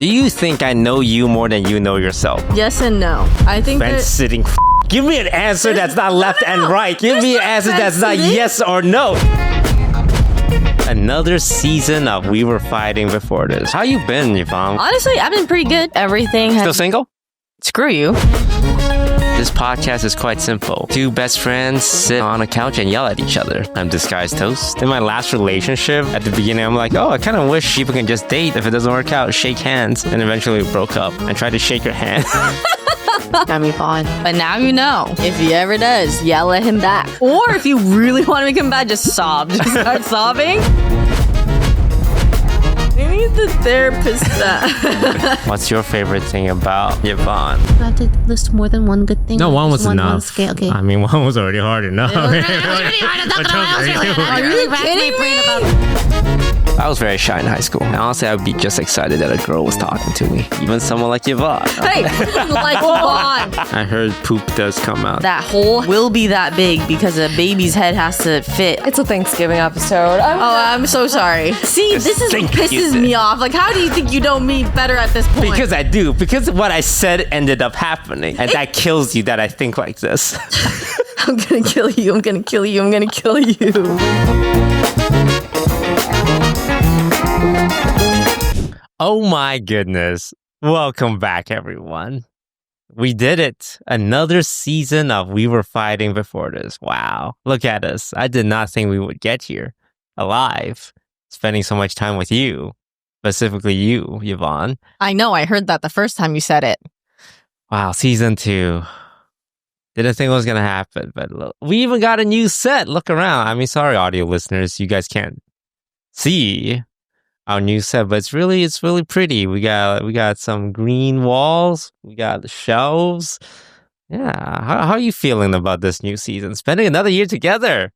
Do you think I know you more than you know yourself? Yes and no. I think Fence sitting. Give me an answer that's not left and right. Give me an answer that's not yes or no. Another season of We Were Fighting Before This. How you been, Yvonne? Honestly, I've been pretty good. Everything has... Still single? Screw you. This podcast is quite simple. Two best friends sit on a couch and yell at each other. I'm Disguised Toast. In my last relationship, at the beginning, I'm like, I kind of wish people can just date. If it doesn't work out, shake hands. And eventually we broke up and tried to shake your hand. I'm Yvonne. But now you know. If he ever does, yell at him back. Or if you really want to make him mad, just sob. Just start sobbing. We need the therapist that. What's your favorite thing about Yvonne? I have to list more than one good thing. No, one was enough. Scale. Okay. I mean, one was already hard enough. Are you kidding me? I was very shy in high school. And honestly, I would be just excited that a girl was talking to me. Even someone like Yvonne. Hey, like Yvonne. I heard poop does come out. That hole will be that big because a baby's head has to fit. It's a Thanksgiving episode. I'm so sorry. See, this is what pisses me off. Like, how do you think you know me better at this point? Because I do. Because what I said ended up happening. And that kills you that I think like this. I'm gonna kill you. I'm gonna kill you. I'm gonna kill you. Oh my goodness. Welcome back, everyone. We did it. Another season of We Were Fighting Before This. Wow. Look at us. I did not think we would get here alive, spending so much time with you, specifically you, Yvonne. I know. I heard that the first time you said it. Wow, season 2. Didn't think it was going to happen, but look, we even got a new set. Look around. I mean, sorry, audio listeners, you guys can't see our new set, but it's really pretty. We got some green walls. We got the shelves. Yeah. How are you feeling about this new season? Spending another year together.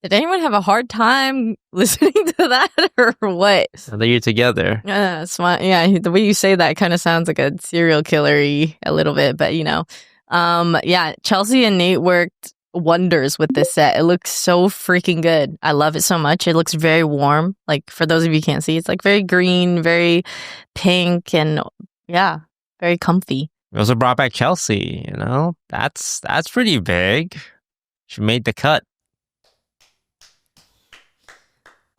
Did anyone have a hard time listening to that or what? Another year together. Yeah, the way you say that kind of sounds like a serial killer-y a little bit, but you know. Yeah, Chelsea and Nate worked wonders with this set. It looks so freaking good. I love it so much. It looks very warm. Like, for those of you who can't see, it's like very green, very pink, and yeah, very comfy. We also brought back Chelsea, you know? That's pretty big. She made the cut.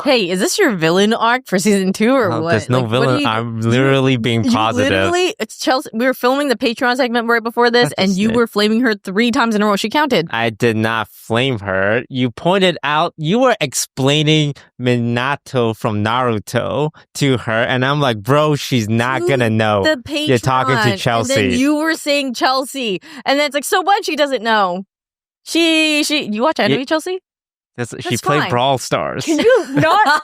Hey, is this your villain arc for season 2 or what? There's no villain. I'm literally being positive. Literally, it's Chelsea. We were filming the Patreon segment right before this, and you were flaming her 3 times in a row. She counted. I did not flame her. You pointed out, you were explaining Minato from Naruto to her, and I'm like, bro, she's not gonna know. The Patreon. You're talking to Chelsea. And then you were saying Chelsea, and then it's like, so what? She doesn't know. You watch anime, Chelsea? She played fine. Brawl Stars. Can you not?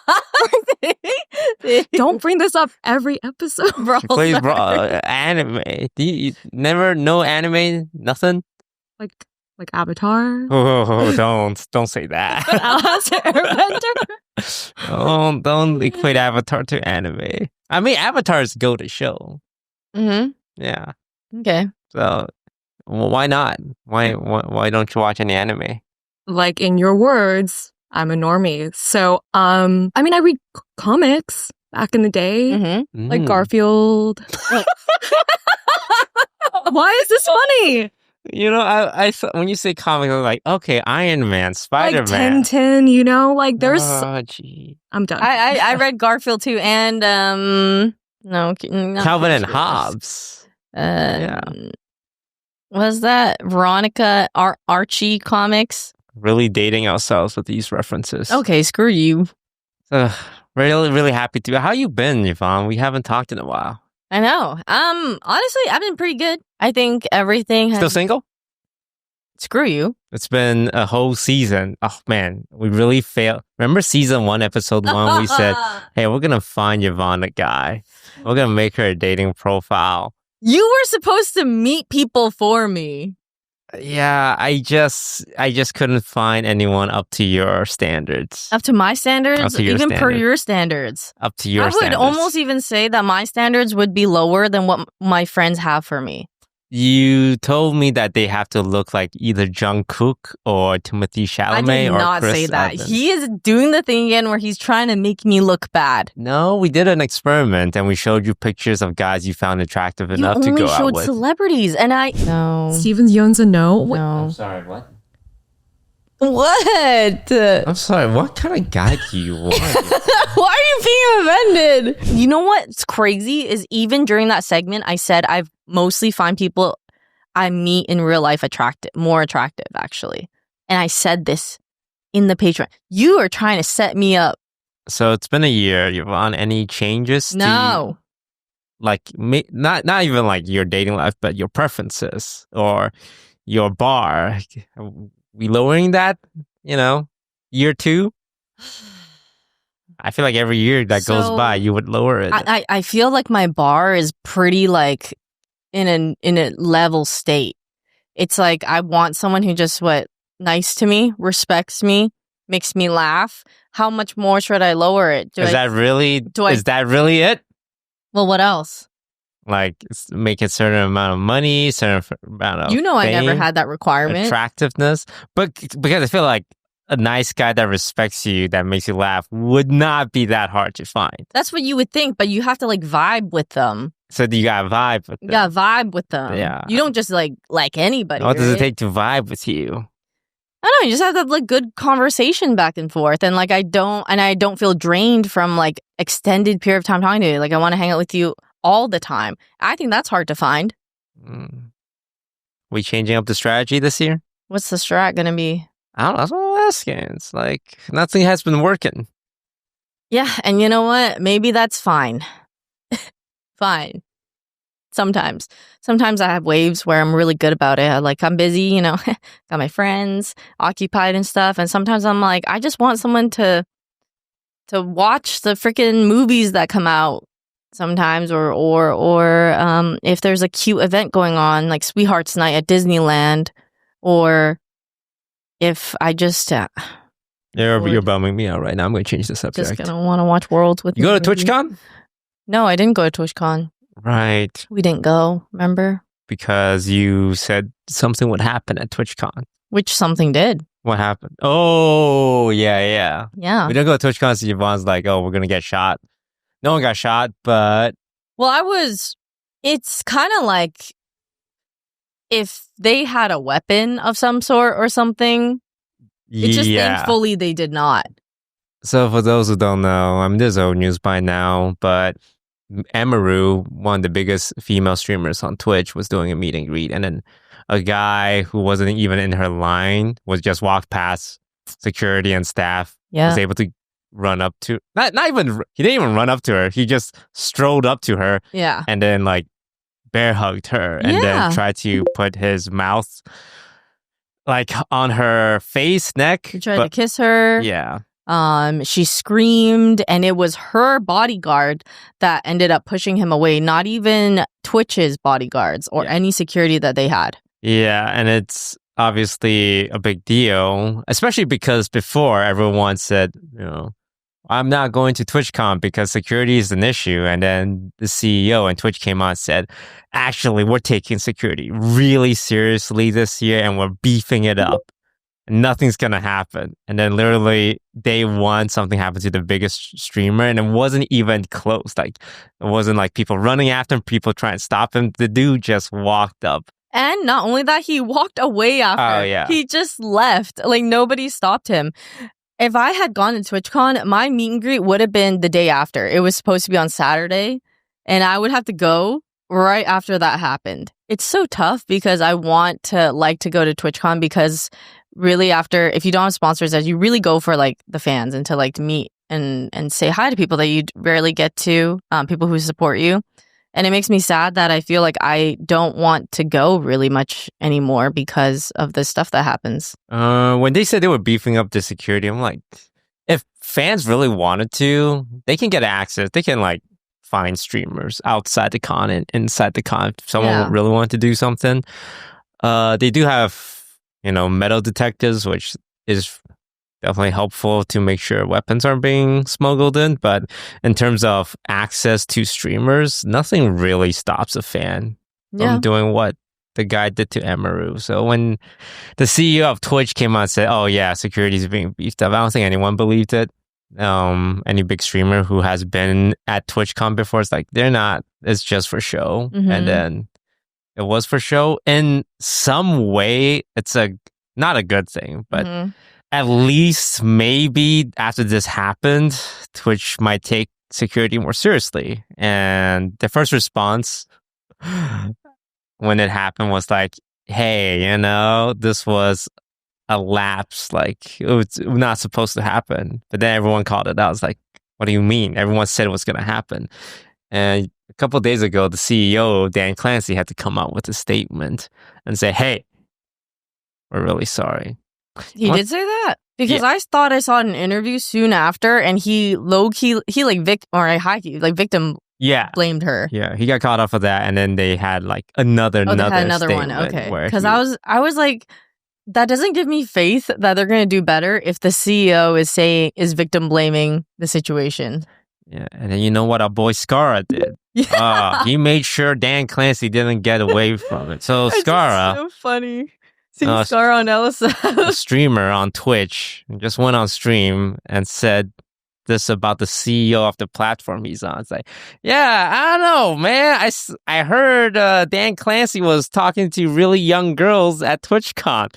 Don't bring this up every episode. She plays anime. Do you never know anime? Nothing? Like Avatar? Oh, don't say that. Don't equate Avatar to anime. I mean, Avatar's go to show. Mm-hmm. Yeah. Okay. So, why not? Why don't you watch any anime? Like, in your words, I'm a normie. So, I mean, I read comics back in the day. Mm-hmm. Like Garfield. Why is this funny? You know, I when you say comics, I'm like, okay, Iron Man, Spider-Man. Like Tintin, you know? Like, there's... Oh, gee. I'm done. I read Garfield too, and, no. Calvin and Hobbes. Yeah. Was that Veronica Archie comics? Really dating ourselves with these references. Okay, screw you. Really, really happy to. How you been, Yvonne? We haven't talked in a while. I know. Honestly, I've been pretty good. I think everything has... Still single? Screw you. It's been a whole season. Oh, man. We really failed. Remember season 1, episode 1? We said, hey, we're going to find Yvonne a guy. We're going to make her a dating profile. You were supposed to meet people for me. Yeah, I just couldn't find anyone up to your standards. Up to my standards? Up to your even standards. per your standards. Up to your standards. I would almost even say that my standards would be lower than what my friends have for me. You told me that they have to look like either Jungkook or Timothy I Chalamet did or not Chris say that. Evans. He is doing the thing again where he's trying to make me look bad. No, we did an experiment and we showed you pictures of guys you found attractive You enough to only go out showed with. celebrities, and I no. Steven Yeun's a no. What? No. Sorry, what? What? I'm sorry, what kind of guy do you want? Why are you being offended? You know what's crazy is even during that segment, I said I've mostly find people I meet in real life more attractive, actually. And I said this in the Patreon. You are trying to set me up. So it's been a year, Yvonne. Any changes? No. Not even like your dating life, but your preferences or your bar. We lowering that, year 2? I feel like every year that goes by, you would lower it. I feel like my bar is pretty like in a level state. It's like I want someone who just nice to me, respects me, makes me laugh. How much more should I lower it? Is that really it? Well, what else? Like make a certain amount of money, certain amount of I never fame, had that requirement. attractiveness, but because I feel like a nice guy that respects you, that makes you laugh, would not be that hard to find. That's what you would think, but you have to like vibe with them. So you got to vibe with them. You got to vibe with them. Yeah. You don't just like anybody. What does it right? take to vibe with you? I don't know. You just have to have like good conversation back and forth, and like I don't feel drained from like extended period of time talking to you. Like I want to hang out with you all the time. I think that's hard to find. We changing up the strategy this year? What's the strat gonna be? I don't know. That's what I'm asking. It's like nothing has been working. Yeah, and you know what? Maybe that's fine. Fine. Sometimes I have waves where I'm really good about it. I'm busy, got my friends occupied and stuff. And sometimes I'm like, I just want someone to watch the freaking movies that come out sometimes, or if there's a cute event going on, like Sweethearts Night at Disneyland, or if I just You're bumming me out right now. I'm going to change the subject. just gonna want to watch Worlds with You go to maybe. TwitchCon? No, I didn't go to TwitchCon. Right. We didn't go, remember? Because you said something would happen at TwitchCon. Which something did. What happened? Oh, yeah. Yeah. We don't go to TwitchCon, so Yvonne's like, oh, we're going to get shot. No one got shot, but... Well, it's kind of like if they had a weapon of some sort or something. It's just thankfully they did not. So for those who don't know, there's old news by now, but Emiru, one of the biggest female streamers on Twitch, was doing a meet and greet, and then a guy who wasn't even in her line was just walked past security and staff. Yeah. Was able to run up to he didn't even run up to her. He just strolled up to her. Yeah. And then like bear hugged her and then tried to put his mouth like on her face, neck. He tried to kiss her. Yeah. She screamed, and it was her bodyguard that ended up pushing him away, not even Twitch's bodyguards or any security that they had. Yeah, and it's obviously a big deal, especially because before everyone said, I'm not going to TwitchCon because security is an issue. And then the CEO and Twitch came on and said, actually, we're taking security really seriously this year and we're beefing it up. Nothing's going to happen. And then literally day one, something happened to the biggest streamer and it wasn't even close. Like it wasn't like people running after him, people trying to stop him. The dude just walked up. And not only that, he walked away after. Oh, yeah. He just left. Like nobody stopped him. If I had gone to TwitchCon, my meet and greet would have been the day after. It was supposed to be on Saturday, and I would have to go right after that happened. It's so tough because I want to go to TwitchCon because really after, if you don't have sponsors, as you really go for like the fans and to like to meet and say hi to people that you rarely get to, people who support you. And it makes me sad that I feel like I don't want to go really much anymore because of the stuff that happens. When they said they were beefing up the security, I'm like, if fans really wanted to, they can get access. They can like find streamers outside the con and inside the con. If someone really wanted to do something, they do have, metal detectors, which is definitely helpful to make sure weapons aren't being smuggled in. But in terms of access to streamers, nothing really stops a fan from doing what the guy did to Emiru. So when the CEO of Twitch came out and said, "Oh yeah, security is being beefed up," I don't think anyone believed it. Any big streamer who has been at TwitchCon before, it's like they're not. It's just for show, and then it was for show. In some way, it's not a good thing, but at least maybe after this happened, Twitch might take security more seriously. And the first response when it happened was like, "Hey, this was a lapse. Like, it's not supposed to happen." But then everyone called it out. It's like, what do you mean? Everyone said it was going to happen. And a couple of days ago, the CEO, Dan Clancy, had to come out with a statement and say, "Hey, we're really sorry." He did say that? Because I thought I saw an interview soon after, and he low-key, victim blamed her. Yeah, he got caught off of that, and then they had like another one. Okay. Because I was like, that doesn't give me faith that they're going to do better if the CEO is victim blaming the situation. Yeah, and then you know what our boy Scarra did? Yeah. He made sure Dan Clancy didn't get away from it. So Scarra, so funny. Seeing Scarra on LSF, a streamer on Twitch, just went on stream and said this about the CEO of the platform he's on. It's like, yeah, I don't know, man. I heard Dan Clancy was talking to really young girls at TwitchCon,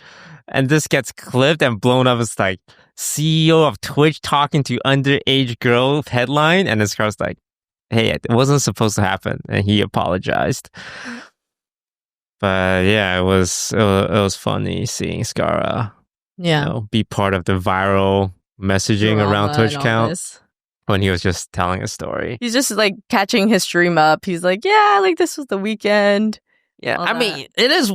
and this gets clipped and blown up. It's like, CEO of Twitch talking to underage girl headline, and this girl's like, "Hey, it wasn't supposed to happen," and he apologized. But yeah, it was funny seeing Scarra, be part of the viral messaging around TwitchCon when he was just telling a story. He's just like catching his stream up. He's like, "Yeah, like this was the weekend." Yeah, I mean, it is.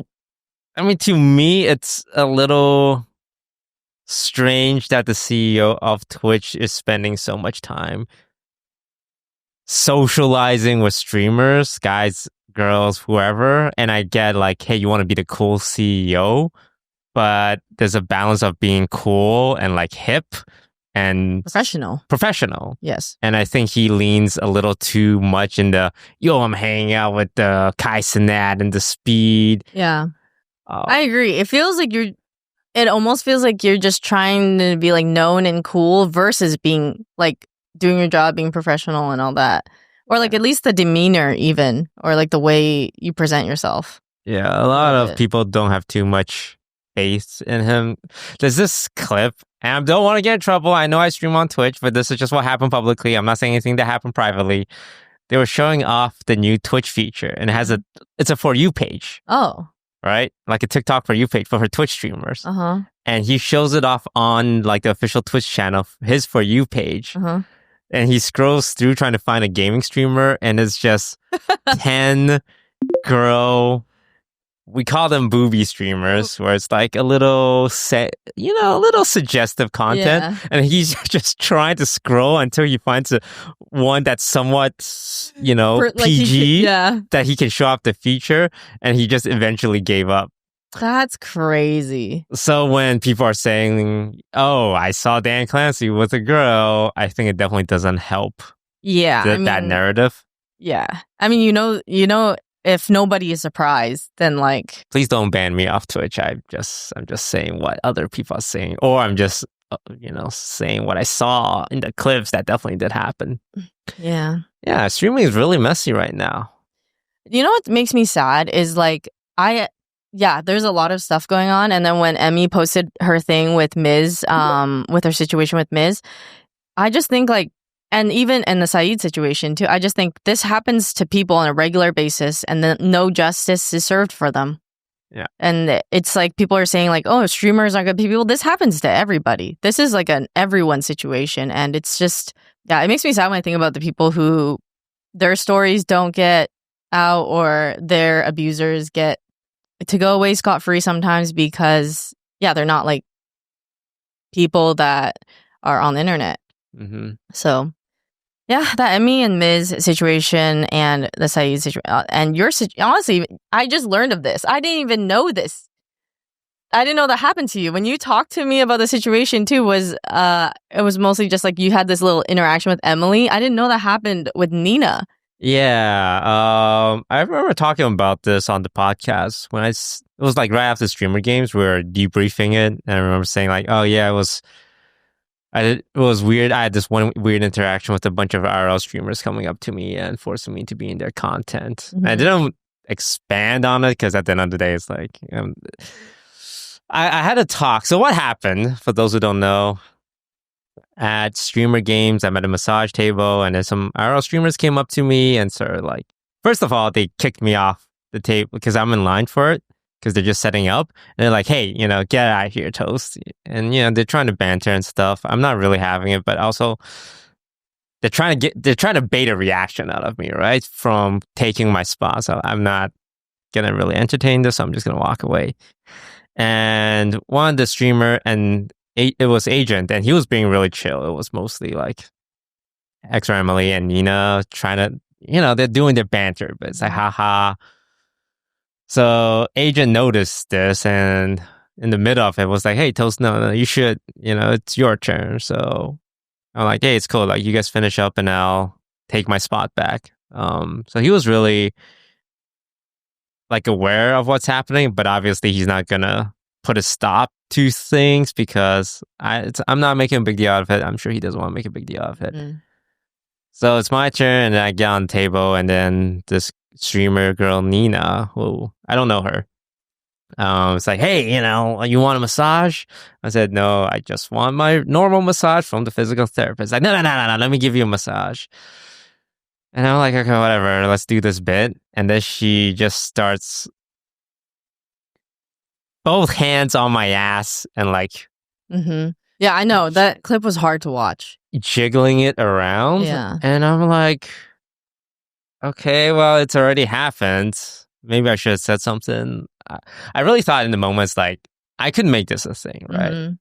I mean, to me, it's a little strange that the CEO of Twitch is spending so much time socializing with streamers, guys, girls, whoever. And I get like, hey, you want to be the cool CEO, but there's a balance of being cool and like hip and professional. Yes. And I think he leans a little too much in the, I'm hanging out with the Kai Cenat and the speed. Yeah. I agree. It almost feels like you're just trying to be like known and cool versus being like doing your job, being professional and all that. Or like at least the demeanor even, or like the way you present yourself. Yeah, a lot of people don't have too much faith in him. There's this clip, and I don't want to get in trouble. I know I stream on Twitch, but this is just what happened publicly. I'm not saying anything that happened privately. They were showing off the new Twitch feature, and it's a For You page. Oh. Right? Like a TikTok For You page for her Twitch streamers. And he shows it off on like the official Twitch channel, his For You page. And he scrolls through trying to find a gaming streamer, and it's just 10 girl, we call them booby streamers, where it's like a little suggestive content. Yeah. And he's just trying to scroll until he finds one that's somewhat, PG, that he can show off the feature. And he just eventually gave up. That's crazy. So when people are saying, "Oh, I saw Dan Clancy with a girl," I think it definitely doesn't help. Yeah, that narrative. Yeah, I mean, if nobody is surprised, then like, please don't ban me off Twitch. I'm just saying what other people are saying, or I'm just saying what I saw in the clips that definitely did happen. Yeah, streaming is really messy right now. You know what makes me sad is like there's a lot of stuff going on. And then when Emmy posted her thing with Miz, with her situation with Miz, I just think like, and even in the Saeed situation too, I just think this happens to people on a regular basis and then no justice is served for them. Yeah. And it's like people are saying like, oh, streamers are good people. This happens to everybody. This is like an everyone situation. And it's just, it makes me sad when I think about the people who their stories don't get out or their abusers get to go away scot-free sometimes because, they're not like people that are on the internet. So, that Emmy and Miz situation and the Saeed situation and your honestly, I just learned of this. I didn't even know this. I didn't know that happened to you. When you talked to me about the situation too, it was mostly just like you had this little interaction with Emily. I didn't know that happened with Nina. Yeah. I remember talking about this on the podcast when it was like right after Streamer Games, we were debriefing it. And I remember saying like, oh yeah, it was weird. I had this one weird interaction with a bunch of IRL streamers coming up to me and forcing me to be in their content. Mhm. I didn't expand on it because at the end of the day, it's like, I had a talk. So what happened, for those who don't know, at Streamer Games, I'm at a massage table and then some IRL streamers came up to me and started like, first of all, they kicked me off the table because I'm in line for it because they're just setting up. And they're like, hey, get out of here, Toast. And, they're trying to banter and stuff. I'm not really having it, but also they're trying to bait a reaction out of me, right? From taking my spot. So I'm not going to really entertain this. So I'm just going to walk away. And one of the streamer, and it was Agent, and he was being really chill. It was mostly like Extra Emily and Nina trying to, they're doing their banter, but it's like, haha. So Agent noticed this, and in the middle of it was like, hey, Toast, no, you should, it's your turn. So I'm like, hey, it's cool. Like, you guys finish up and I'll take my spot back. So he was really like aware of what's happening, but obviously he's not gonna put a stop to things because I'm not making a big deal out of it. I'm sure he doesn't want to make a big deal out of it. So it's my turn, and I get on the table, and then this streamer girl, Nina, who I don't know her, it's like, hey, you want a massage? I said, no, I just want my normal massage from the physical therapist. Like, no, let me give you a massage. And I'm like, okay, whatever, let's do this bit. And then she just starts both hands on my ass and like, yeah, I know that clip was hard to watch, jiggling it around. Yeah. And I'm like, okay, well, it's already happened. Maybe I should have said something. I really thought in the moments like I could make this a thing, right?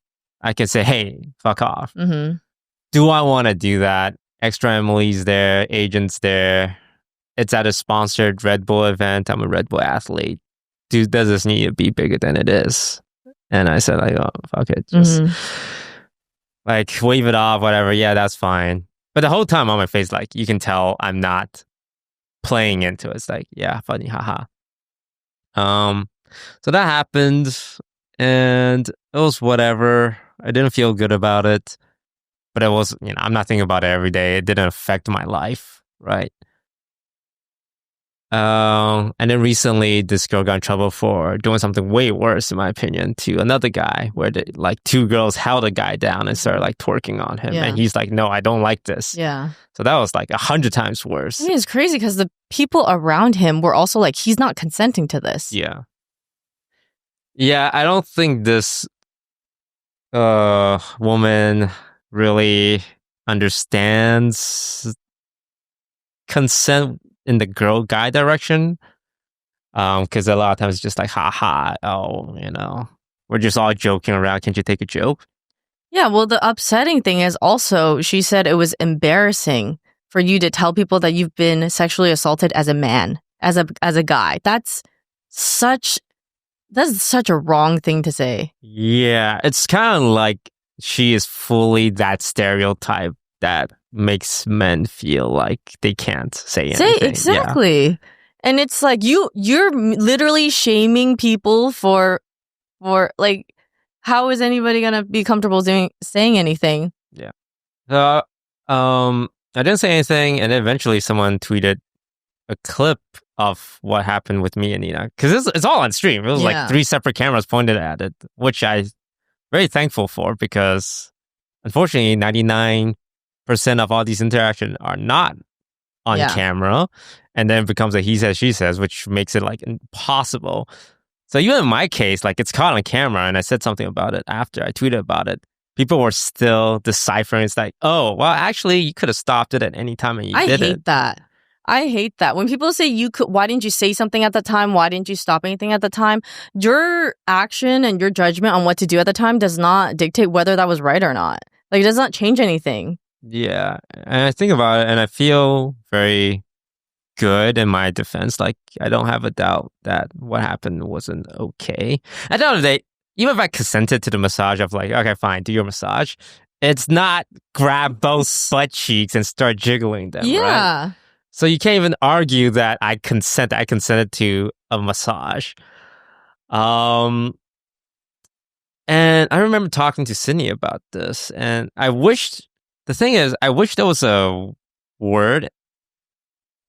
I could say, hey, fuck off. Do I want to do that? Extra Emily's there, Agent's there. It's at a sponsored Red Bull event. I'm a Red Bull athlete. Dude, does this need to be bigger than it is? And I said, like, oh, fuck it. Just like wave it off, whatever. Yeah, that's fine. But the whole time on my face, like, you can tell I'm not playing into it. It's like, yeah, funny, haha. So that happened, and it was whatever. I didn't feel good about it, but it was, I'm not thinking about it every day. It didn't affect my life, right? And then recently, this girl got in trouble for doing something way worse, in my opinion, to another guy, where two girls held a guy down and started like twerking on him, and he's like, "No, I don't like this." Yeah. So that was like 100 times worse. I mean, it's crazy because the people around him were also like, he's not consenting to this. Yeah. Yeah, I don't think this woman really understands consent in the girl guy direction, because a lot of times it's just like, haha, oh, we're just all joking around, can't you take a joke? Yeah, well, the upsetting thing is also, she said it was embarrassing for you to tell people that you've been sexually assaulted as a man, as a guy. That's such a wrong thing to say. Yeah, it's kind of like she is fully that stereotype that makes men feel like they can't say anything. Exactly. Yeah. And it's like you're literally shaming people for like, how is anybody gonna be comfortable saying anything? Yeah. So I didn't say anything, and then eventually someone tweeted a clip of what happened with me and Nina, because it's all on stream. It was like 3 separate cameras pointed at it, which I'm very thankful for, because unfortunately 99% of all these interactions are not on camera, and then it becomes a he says, she says, which makes it like impossible. So even in my case, like, it's caught on camera, and I said something about it after I tweeted about it. People were still deciphering. It's like, oh, well, actually, you could have stopped it at any time and you did it. I hate that. When people say why didn't you say something at the time? Why didn't you stop anything at the time? Your action and your judgment on what to do at the time does not dictate whether that was right or not. Like, it does not change anything. Yeah. And I think about it, and I feel very good in my defense. Like, I don't have a doubt that what happened wasn't okay. At the end of the day, even if I consented to the massage of like, okay, fine, do your massage, it's not grab both butt cheeks and start jiggling them, right? So you can't even argue that I consented to a massage. And I remember talking to Sydney about this, and I wish there was a word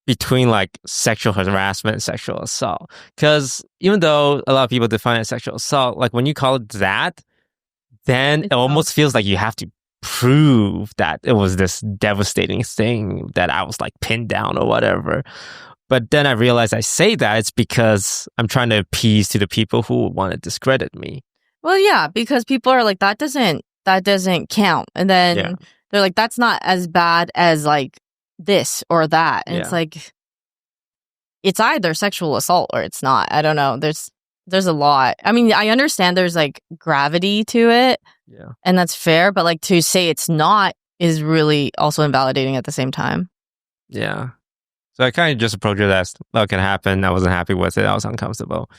between like sexual harassment and sexual assault. Because even though a lot of people define it as sexual assault, like when you call it that, then it almost feels like you have to prove that it was this devastating thing that I was like pinned down or whatever. But then I realized I say that it's because I'm trying to appease to the people who want to discredit me. Well, yeah, because people are like, that doesn't count. And then they're like, that's not as bad as like this or that. And it's like, it's either sexual assault or it's not. I don't know. There's a lot. I mean, I understand there's like gravity to it. Yeah. And that's fair. But like to say it's not is really also invalidating at the same time. Yeah. So I kind of just approached it as, what can happen? I wasn't happy with it. I was uncomfortable.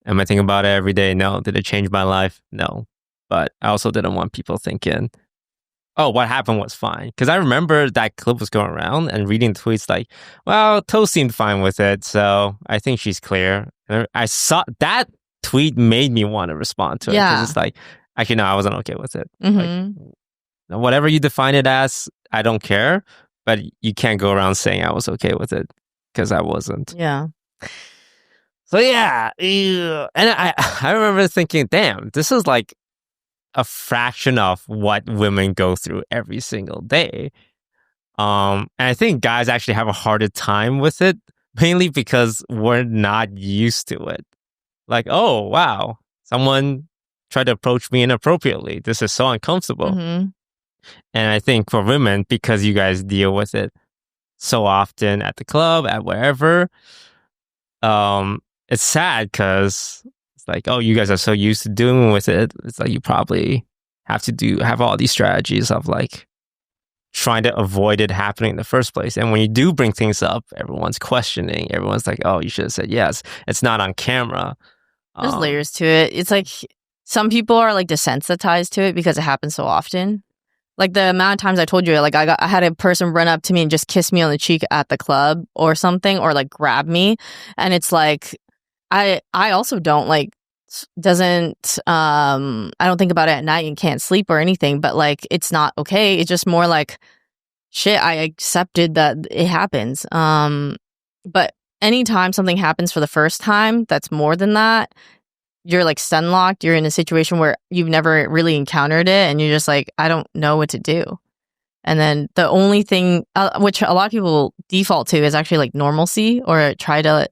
Am I thinking about it every day? No. Did it change my life? No. But I also didn't want people thinking, oh, what happened was fine. Because I remember that clip was going around and reading tweets like, well, Toe seemed fine with it, so I think she's clear. And I saw that tweet made me want to respond to it. Because it's like, actually, no, I wasn't okay with it. Mm-hmm. Like, whatever you define it as, I don't care. But you can't go around saying I was okay with it because I wasn't. Yeah. So yeah. And I remember thinking, damn, this is like a fraction of what women go through every single day. And I think guys actually have a harder time with it, mainly because we're not used to it. Like, oh, wow, someone tried to approach me inappropriately. This is so uncomfortable. Mm-hmm. And I think for women, because you guys deal with it so often at the club, at wherever, it's sad because it's like, oh, you guys are so used to dealing with it. It's like you probably have all these strategies of like trying to avoid it happening in the first place. And when you do bring things up, everyone's questioning. Everyone's like, oh, you should have said yes. It's not on camera. There's layers to it. It's like some people are like desensitized to it because it happens so often. Like the amount of times I told you, like I had a person run up to me and just kiss me on the cheek at the club or something, or like grab me, and it's like I also don't like doesn't I don't think about it at night and can't sleep or anything, but like it's not okay. It's just more like shit. I accepted that it happens. But anytime something happens for the first time, that's more than that. You're like stun locked. You're in a situation where you've never really encountered it, and you're just like, I don't know what to do. And then the only thing, which a lot of people default to, is actually like normalcy, or try to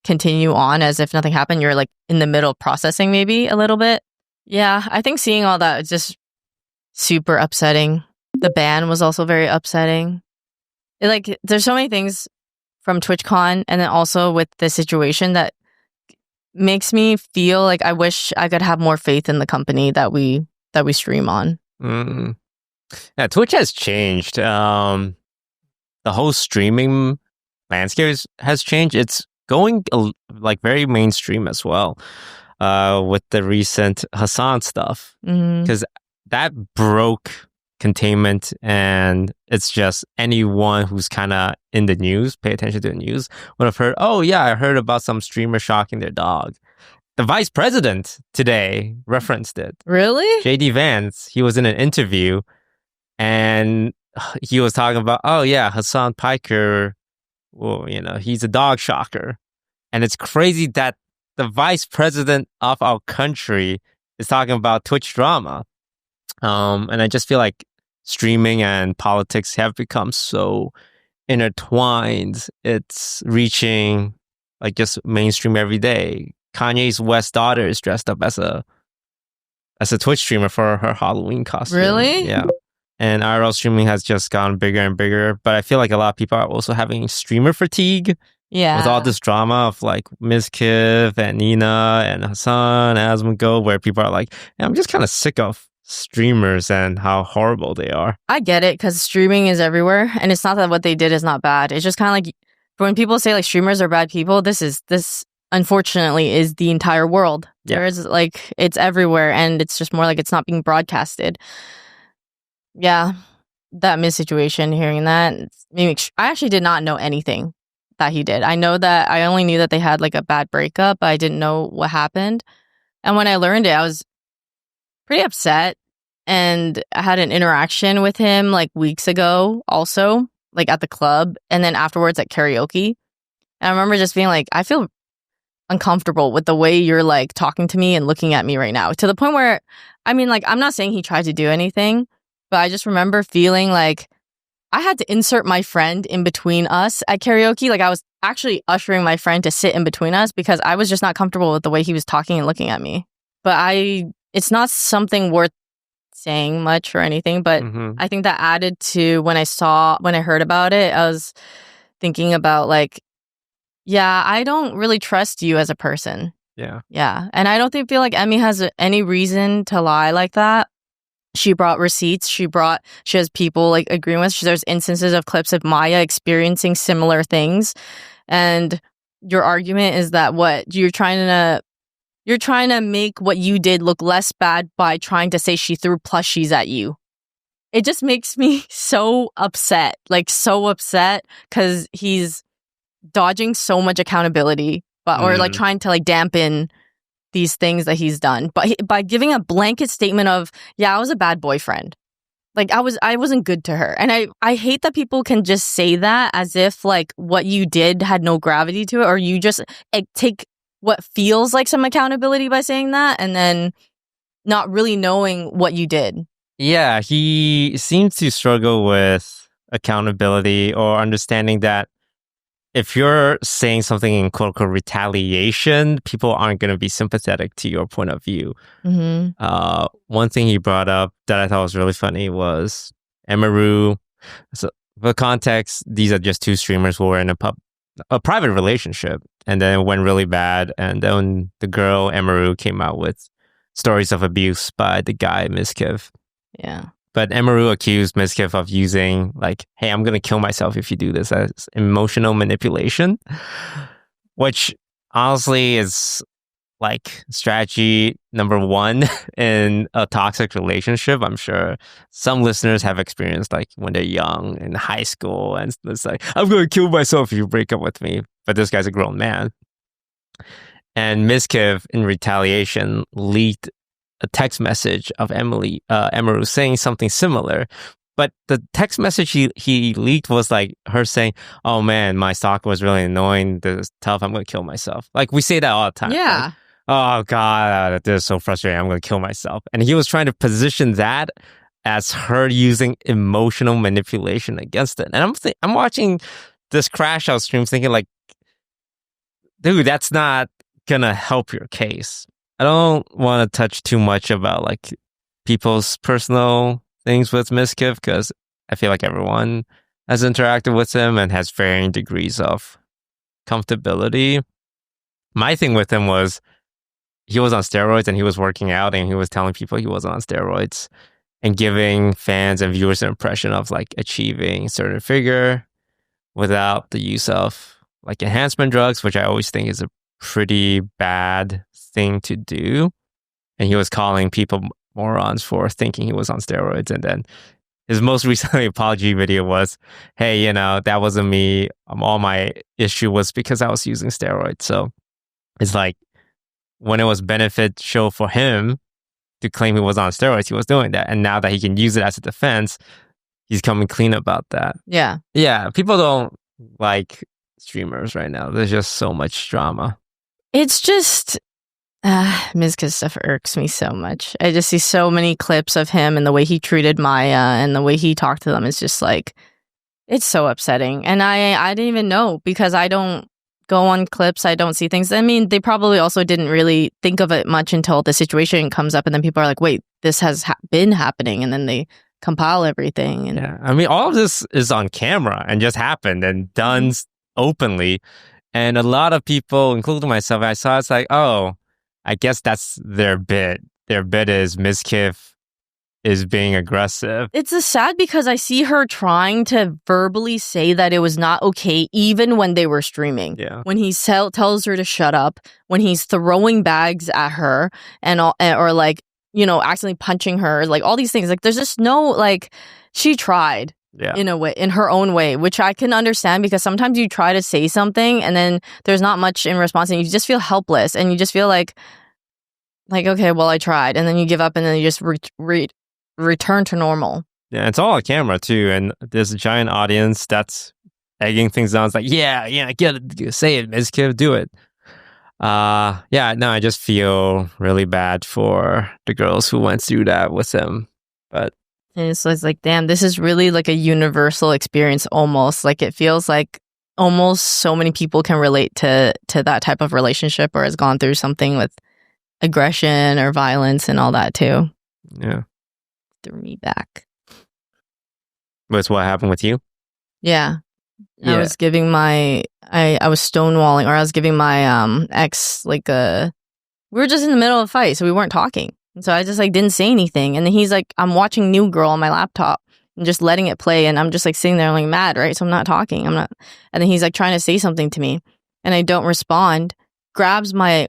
continue on as if nothing happened. You're like in the middle of processing maybe a little bit. Yeah, I think seeing all that is just super upsetting. The ban was also very upsetting. There's so many things from TwitchCon, and then also with this situation that makes me feel like I wish I could have more faith in the company that we stream on. Mm. Yeah, Twitch has changed. The whole streaming landscape has changed. It's going like very mainstream as well, with the recent Hassan stuff, because that broke containment, and it's just anyone who's kind of in the news, pay attention to the news, would have heard, oh yeah, I heard about some streamer shocking their dog. The vice president today referenced it. Really? JD Vance, he was in an interview and he was talking about, oh yeah, Hassan Piker, well, he's a dog shocker. And it's crazy that the vice president of our country is talking about Twitch drama. And I just feel like streaming and politics have become so intertwined. It's reaching like just mainstream every day. Kanye's West daughter is dressed up as a Twitch streamer for her Halloween costume. Really? Yeah. And IRL streaming has just gotten bigger and bigger. But I feel like a lot of people are also having streamer fatigue. Yeah. With all this drama of like Mizkif and Nina and Hassan and Asmongold, where people are like, hey, I'm just kind of sick of streamers and how horrible they are. I get it, because streaming is everywhere, and it's not that what they did is not bad. It's just kind of like when people say like streamers are bad people, this unfortunately is the entire world. Yeah. There's like, it's everywhere, and it's just more like it's not being broadcasted. Yeah. that Miz situation, hearing that, I actually did not know anything that he did. I only knew that they had like a bad breakup, but I didn't know what happened. And when I learned it, I was pretty upset. And I had an interaction with him like weeks ago also, like at the club, and then afterwards at karaoke. And I remember just being like, I feel uncomfortable with the way you're like talking to me and looking at me right now, to the point where, I mean, like, I'm not saying he tried to do anything, but I just remember feeling like I had to insert my friend in between us at karaoke. Like, I was actually ushering my friend to sit in between us because I was just not comfortable with the way he was talking and looking at me. But it's not something worth saying much or anything, but I think that added to when I heard about it, I was thinking about like, yeah, I don't really trust you as a person. Yeah. And I don't feel like Emmy has any reason to lie like that. She brought receipts. She has people like agreeing with. There's instances of clips of Maya experiencing similar things. And your argument is that you're trying to make what you did look less bad by trying to say she threw plushies at you. It just makes me so upset because he's dodging so much accountability, or like trying to like dampen these things that he's done. But by giving a blanket statement of, yeah, I was a bad boyfriend. Like I wasn't good to her. And I hate that people can just say that as if like what you did had no gravity to it, or you just take what feels like some accountability by saying that and then not really knowing what you did. Yeah, he seems to struggle with accountability or understanding that if you're saying something in quote-unquote retaliation, people aren't going to be sympathetic to your point of view. One thing he brought up that I thought was really funny was Emiru. So for context, these are just two streamers who were in a private relationship, and then it went really bad. And then the girl Emiru came out with stories of abuse by the guy Mizkif. Yeah. But Emiru accused Mizkif of using like, hey, I'm going to kill myself if you do this, as emotional manipulation, which honestly is like strategy number one in a toxic relationship. I'm sure some listeners have experienced like when they're young in high school and it's like, I'm going to kill myself if you break up with me. But this guy's a grown man. And Mizkif, in retaliation, leaked a text message of Emiru saying something similar. But the text message he leaked was like her saying, oh man, my stalker was really annoying. This is tough. I'm going to kill myself. Like we say that all the time. Yeah. Like, oh God, this is so frustrating. I'm going to kill myself. And he was trying to position that as her using emotional manipulation against it. And I'm watching this Crash Out stream thinking like, dude, that's not going to help your case. I don't want to touch too much about like people's personal things with Mizkif because I feel like everyone has interacted with him and has varying degrees of comfortability. My thing with him was he was on steroids and he was working out and he was telling people he wasn't on steroids and giving fans and viewers an impression of like achieving a certain figure without the use of like enhancement drugs, which I always think is a pretty bad thing to do. And he was calling people morons for thinking he was on steroids. And then his most recent apology video was, hey, that wasn't me. All my issue was because I was using steroids. So it's like when it was beneficial for him to claim he was on steroids, he was doing that. And now that he can use it as a defense, he's coming clean about that. Yeah. Yeah. People don't like streamers right now. There's just so much drama. It's just Mizkif stuff irks me so much. I just see so many clips of him and the way he treated Maya and the way he talked to them. It's just like, it's so upsetting. And I didn't even know because I don't go on clips. I don't see things. I mean, they probably also didn't really think of it much until the situation comes up and then people are like, wait, this has been happening. And then they compile everything. And yeah, I mean, all of this is on camera and just happened and done openly. And a lot of people, including myself, I saw it's like, oh, I guess that's their bit. Their bit is Mizkif is being aggressive. It's sad because I see her trying to verbally say that it was not okay even when they were streaming. Yeah. When he tells her to shut up, when he's throwing bags at her or like accidentally punching her, like all these things. Like there's just no, like, she tried in a way, in her own way, which I can understand, because sometimes you try to say something and then there's not much in response and you just feel helpless and you just feel like, okay, well, I tried, and then you give up and then you just return to normal. Yeah, it's all on camera too, and there's a giant audience that's egging things on. It's like, yeah, get it, say it, Mizkif, do it. I just feel really bad for the girls who went through that with him. But and so it's like, damn, this is really like a universal experience almost. Like it feels like almost so many people can relate to that type of relationship or has gone through something with aggression or violence and all that too. Yeah. Threw me back. What's what happened with you? Yeah. I was giving I was stonewalling, or I was giving my ex we were just in the middle of a fight, so we weren't talking. And so I just like didn't say anything. And then he's like, I'm watching New Girl on my laptop and just letting it play, and I'm just like sitting there like mad, right? So I'm not talking. And then he's like trying to say something to me and I don't respond, grabs my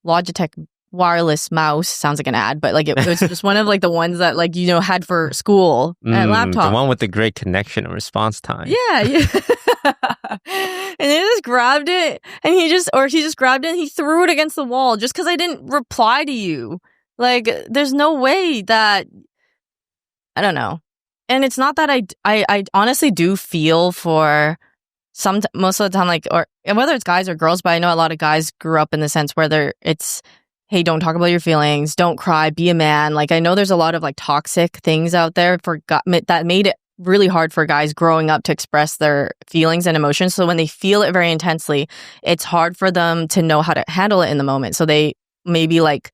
Logitech wireless mouse, sounds like an ad, but like it was just one of like the ones that like had for school at laptop, the one with the great connection and response time. yeah. And he just grabbed it and he just grabbed it and he threw it against the wall just because I didn't reply to you. Like there's no way that, I don't know. And it's not that I honestly do feel for most of the time, like, or whether it's guys or girls, but I know a lot of guys grew up in the sense where it's, hey, don't talk about your feelings, don't cry, be a man. Like, I know there's a lot of like toxic things out there that made it really hard for guys growing up to express their feelings and emotions. So when they feel it very intensely, it's hard for them to know how to handle it in the moment. So they maybe like,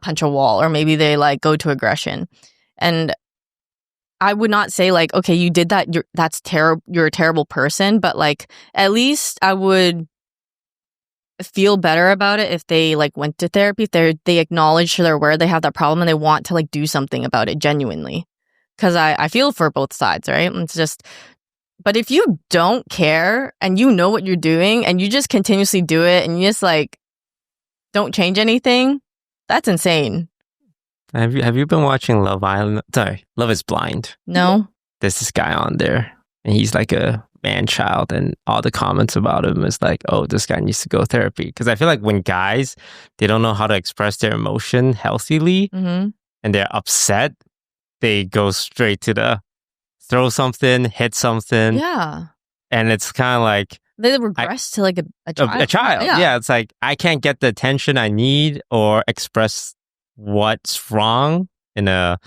punch a wall, or maybe they like go to aggression. And I would not say like, okay, you did that, that's terrible, you're a terrible person, but like at least I would feel better about it if they like went to therapy, if they acknowledge they're aware they have that problem and they want to like do something about it genuinely. Because I feel for both sides, right? It's just, but if you don't care and you know what you're doing and you just continuously do it and you just like don't change anything, that's insane. Have you been watching Love Island? Sorry, Love is Blind. No. There's this guy on there and he's like a man-child, and all the comments about him is like, oh, this guy needs to go therapy. Because I feel like when guys, they don't know how to express their emotion healthily, and they're upset, they go straight to the throw something, hit something. Yeah. And it's kind of like they regress to like a child. A child. Yeah, it's like I can't get the attention I need or express what's wrong in a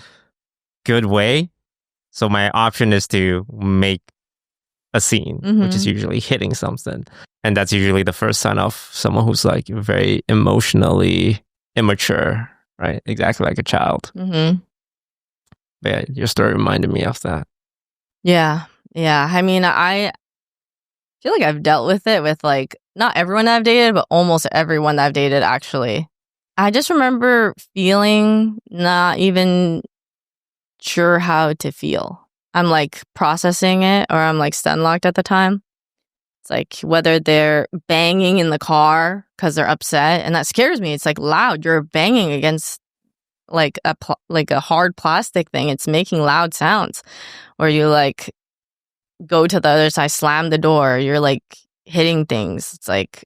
good way. So my option is to make a scene, which is usually hitting something. And that's usually the first sign of someone who's like very emotionally immature, right? Exactly like a child. But yeah, your story reminded me of that. Yeah. I mean, I feel like I've dealt with it with like, not everyone that I've dated, but almost everyone that I've dated, actually. I just remember feeling not even sure how to feel. I'm like processing it, or I'm like stun locked at the time. It's like whether they're banging in the car because they're upset, and that scares me. It's like loud. You're banging against like a hard plastic thing. It's making loud sounds. Or you like go to the other side, slam the door. You're like hitting things. It's like,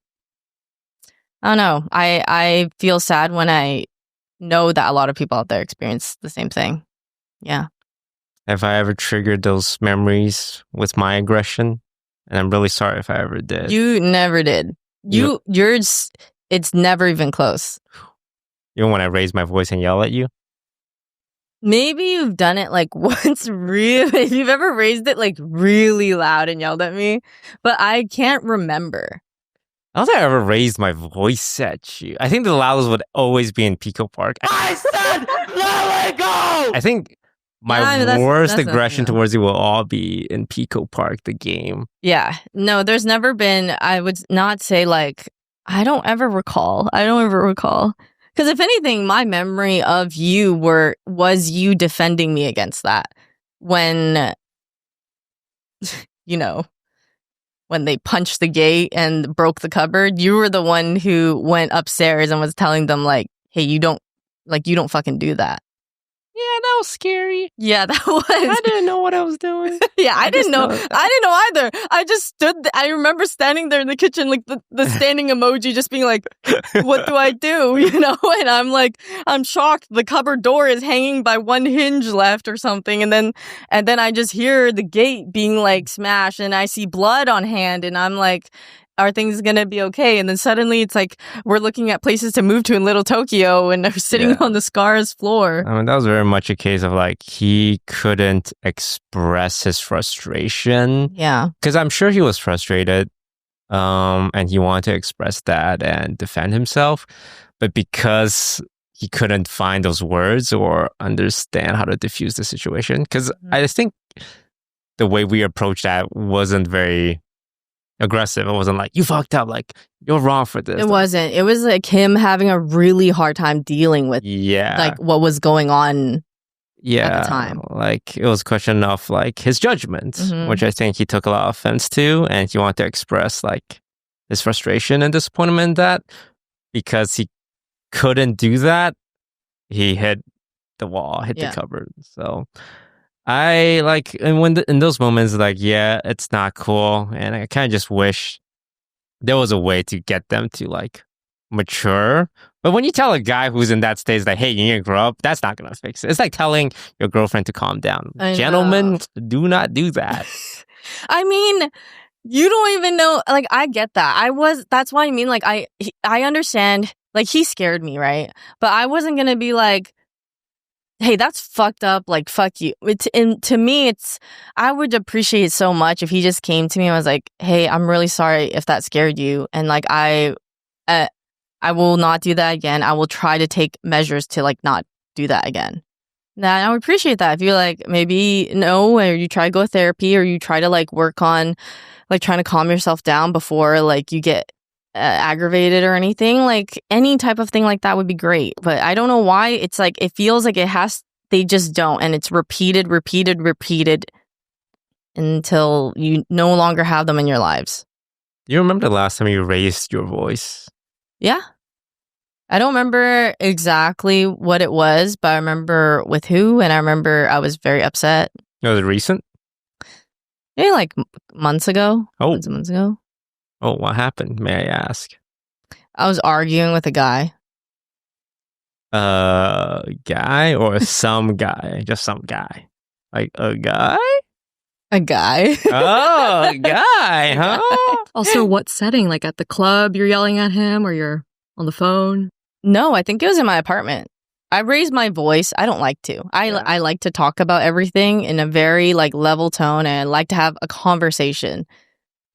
I don't know. I feel sad when I know that a lot of people out there experience the same thing. Yeah. Have I ever triggered those memories with my aggression? And I'm really sorry if I ever did. You never did. It's never even close. Even when I raise my voice and yell at you? Maybe you've done it like once, really. If you've ever raised it like really loud and yelled at me, but I can't remember. I don't think I ever raised my voice at you. I think the loudest would always be in Pico Park. I said, let it go! I think my worst aggression towards you will all be in Pico Park, the game. Yeah. No, there's never been, I would not say like, I don't ever recall. Because if anything, my memory of you was you defending me against that. When, when they punched the gate and broke the cupboard, you were the one who went upstairs and was telling them like, hey, you don't like, you don't fucking do that. Yeah, that was scary. Yeah, that was. I didn't know what I was doing. Yeah, I didn't know. just I didn't know either. I just stood. I remember standing there in the kitchen, like the standing emoji, just being like, "What do I do?" You know, and I'm like, I'm shocked. The cupboard door is hanging by one hinge left or something, and then I just hear the gate being like smashed, and I see blood on hand, and I'm like, are things gonna be okay? And then suddenly it's like we're looking at places to move to in Little Tokyo, and they're sitting on the Scarra's floor. I mean, that was very much a case of like he couldn't express his frustration. Yeah, Because I'm sure he was frustrated, and he wanted to express that and defend himself, but because he couldn't find those words or understand how to diffuse the situation, because I think the way we approached that wasn't very aggressive. It wasn't like, you fucked up, like, you're wrong for this. it wasn't. It was like him having a really hard time dealing with like what was going on at the time. Like, it was a question of like his judgment, which I think he took a lot of offense to, and he wanted to express like his frustration and disappointment in that. Because he couldn't do that, he hit the wall, hit the cupboard. So I like, and when in those moments, like, yeah, it's not cool, and I kind of just wish there was a way to get them to like mature. But when you tell a guy who's in that stage that, hey, you need to grow up, that's not gonna fix it. It's like telling your girlfriend to calm down. Gentlemen, do not do that. I mean, you don't even know. Like, I get that. That's why I mean, like, I understand. Like, he scared me, right? But I wasn't gonna be like, hey, that's fucked up, like, fuck you. To me, I would appreciate it so much if he just came to me and was like, hey, I'm really sorry if that scared you. And, like, I will not do that again. I will try to take measures to, like, not do that again. Now, I would appreciate that if you're, like, maybe no, or you try to go to therapy, or you try to, like, work on, like, trying to calm yourself down before, like, you get aggravated or anything. Like, any type of thing like that would be great. But I don't know why it's like, it feels like they just don't, and it's repeated until you no longer have them in your lives. You remember the last time you raised your voice? Yeah, I don't remember exactly what it was, but I remember with who, and I remember I was very upset. Was it recent? Maybe like months ago. Months ago. Oh, what happened? May I ask? I was arguing with a guy. Guy or some guy? Just some guy? Like a guy? A guy. Oh, a guy, huh? Also, what setting? Like at the club, you're yelling at him, or you're on the phone? No, I think it was in my apartment. I raised my voice. I don't like to. I like to talk about everything in a very like level tone, and I like to have a conversation.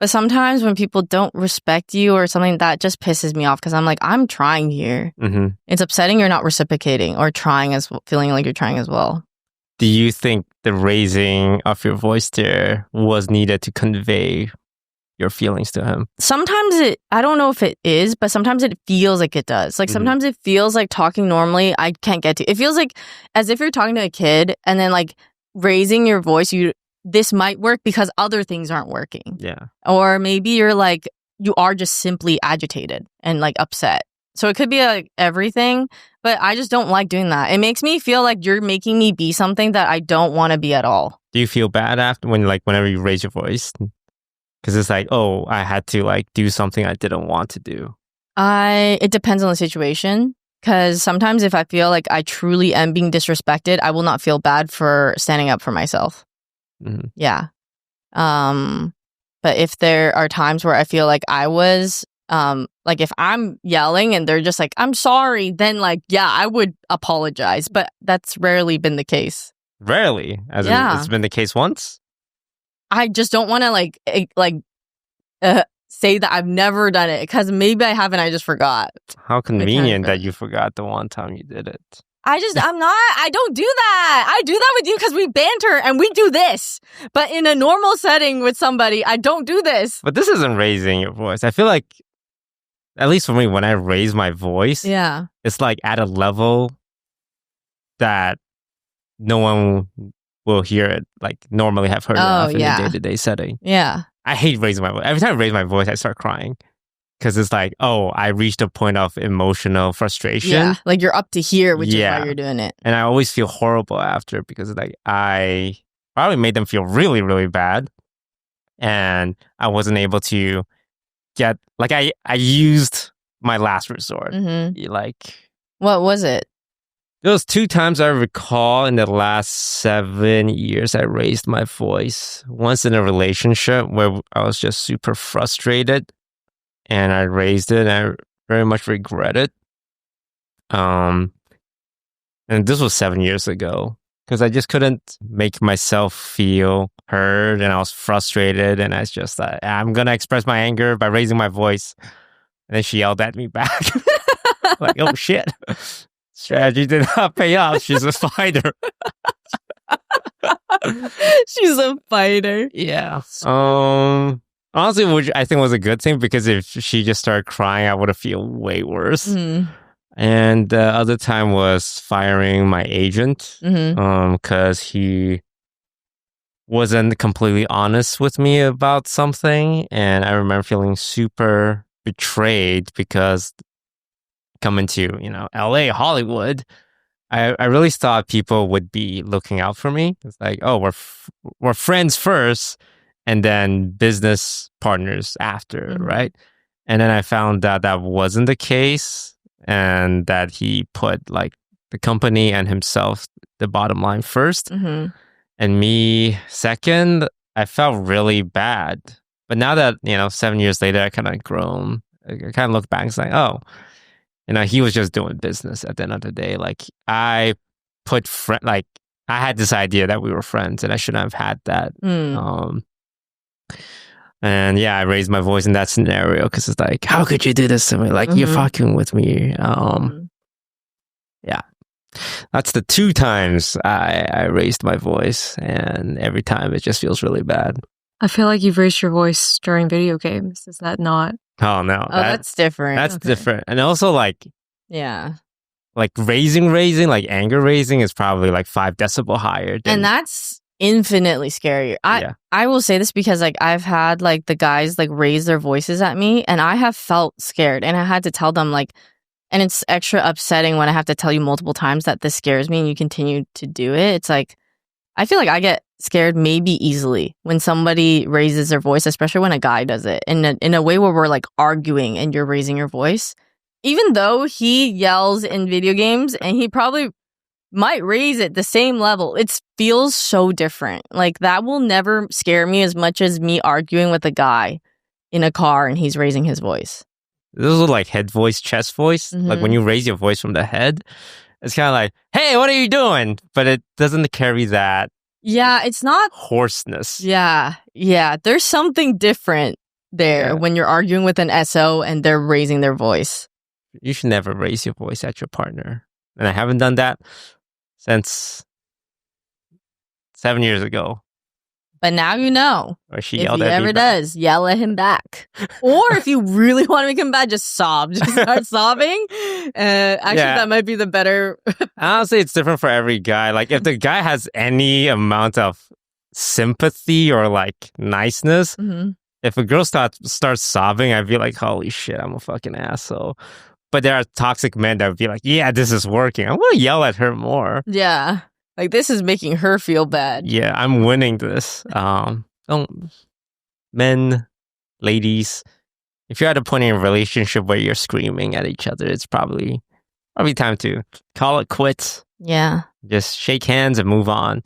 But sometimes when people don't respect you or something, that just pisses me off, because I'm like, I'm trying here. It's upsetting you're not reciprocating or feeling like you're trying as well. Do you think the raising of your voice there was needed to convey your feelings to him? Sometimes I don't know if it is, but sometimes it feels like it does. Like sometimes it feels like talking normally, I can't get to. It feels like as if you're talking to a kid, and then like raising your voice, this might work because other things aren't working. Yeah. Or maybe you're like, you are just simply agitated and like upset. So it could be like everything, but I just don't like doing that. It makes me feel like you're making me be something that I don't want to be at all. Do you feel bad after whenever you raise your voice? Because it's like, oh, I had to like do something I didn't want to do. It depends on the situation. Because sometimes if I feel like I truly am being disrespected, I will not feel bad for standing up for myself. Yeah. But if there are times where I feel like I was, like if I'm yelling and they're just like, I'm sorry, then like, yeah, I would apologize. But that's rarely been the case. Rarely? As in, it's been the case once? I just don't want to say that I've never done it, because maybe I haven't, I just forgot. How convenient that you forgot the one time you did it. I don't do that. I do that with you because we banter and we do this. But in a normal setting with somebody, I don't do this. But this isn't raising your voice. I feel like, at least for me, when I raise my voice, it's like at a level that no one will hear it, like normally have heard it in a day-to-day setting. Yeah. I hate raising my voice. Every time I raise my voice, I start crying. because it's like, oh, I reached a point of emotional frustration. Yeah, like you're up to here, which is Yeah. why you're doing it. And I always feel horrible after because like I probably made them feel really, really bad. And I wasn't able to get, like, I used my last resort. Like, What was it? there was 2 times I recall in the last 7 years I raised my voice. Once in a relationship where I was just super frustrated and I raised it and I very much regret it. And this was 7 years ago because I just couldn't make myself feel heard and I was frustrated and I was just like, I'm going to express my anger by raising my voice. And then she yelled at me back. Like, oh shit. Strategy did not pay off. She's a fighter. She's a fighter. Yeah. Honestly, which I think was a good thing because if she just started crying, I would have feel way worse. And the other time was firing my agent because he wasn't completely honest with me about something, and I remember feeling super betrayed because coming to LA, Hollywood, I really thought people would be looking out for me. It's like, oh, we're friends first, and then business partners after, right? And then I found out that wasn't the case, and that he put like the company and himself the bottom line first, and me second. I felt really bad, but now that 7 years later, I kind of grown. I kind of look back and say, oh. He was just doing business at the end of the day. Like, I had this idea that we were friends and I shouldn't have had that. And yeah, I raised my voice in that scenario because it's like, how could you do this to me? Like, you're fucking with me. Yeah. That's the 2 times I raised my voice, and every time it just feels really bad. I feel like you've raised your voice during video games. Is that not? Oh no, that's different. That's different. And also like raising, like anger raising is probably like 5 decibel higher. And that's infinitely scarier. I will say this because like I've had like the guys like raise their voices at me and I have felt scared and I had to tell them like, and it's extra upsetting when I have to tell you multiple times that this scares me and you continue to do it. It's like, I feel like I get scared maybe easily when somebody raises their voice, especially when a guy does it in a way where we're like arguing and you're raising your voice. Even though he yells in video games and he probably might raise it the same level, it feels so different. Like that will never scare me as much as me arguing with a guy in a car and he's raising his voice. This is like head voice, chest voice. Like when you raise your voice from the head, it's kind of like, hey, what are you doing? But it doesn't carry that. Yeah, it's not hoarseness. Yeah. There's something different there when you're arguing with an SO and they're raising their voice. You should never raise your voice at your partner. And I haven't done that since 7 years ago. But now you know. Or she if yelled he at me ever back. does, yell at him back. Or if you really want to make him mad, just sob. Just start sobbing. Actually, that might be the better. Honestly, it's different for every guy. Like, if the guy has any amount of sympathy or like niceness, if a girl starts sobbing, I'd be like, holy shit, I'm a fucking asshole. But there are toxic men that would be like, yeah, this is working. I want to yell at her more. Yeah. Like, this is making her feel bad. Yeah, I'm winning this. Men, ladies, if you're at a point in a relationship where you're screaming at each other, it's probably time to call it quits. Yeah. Just shake hands and move on.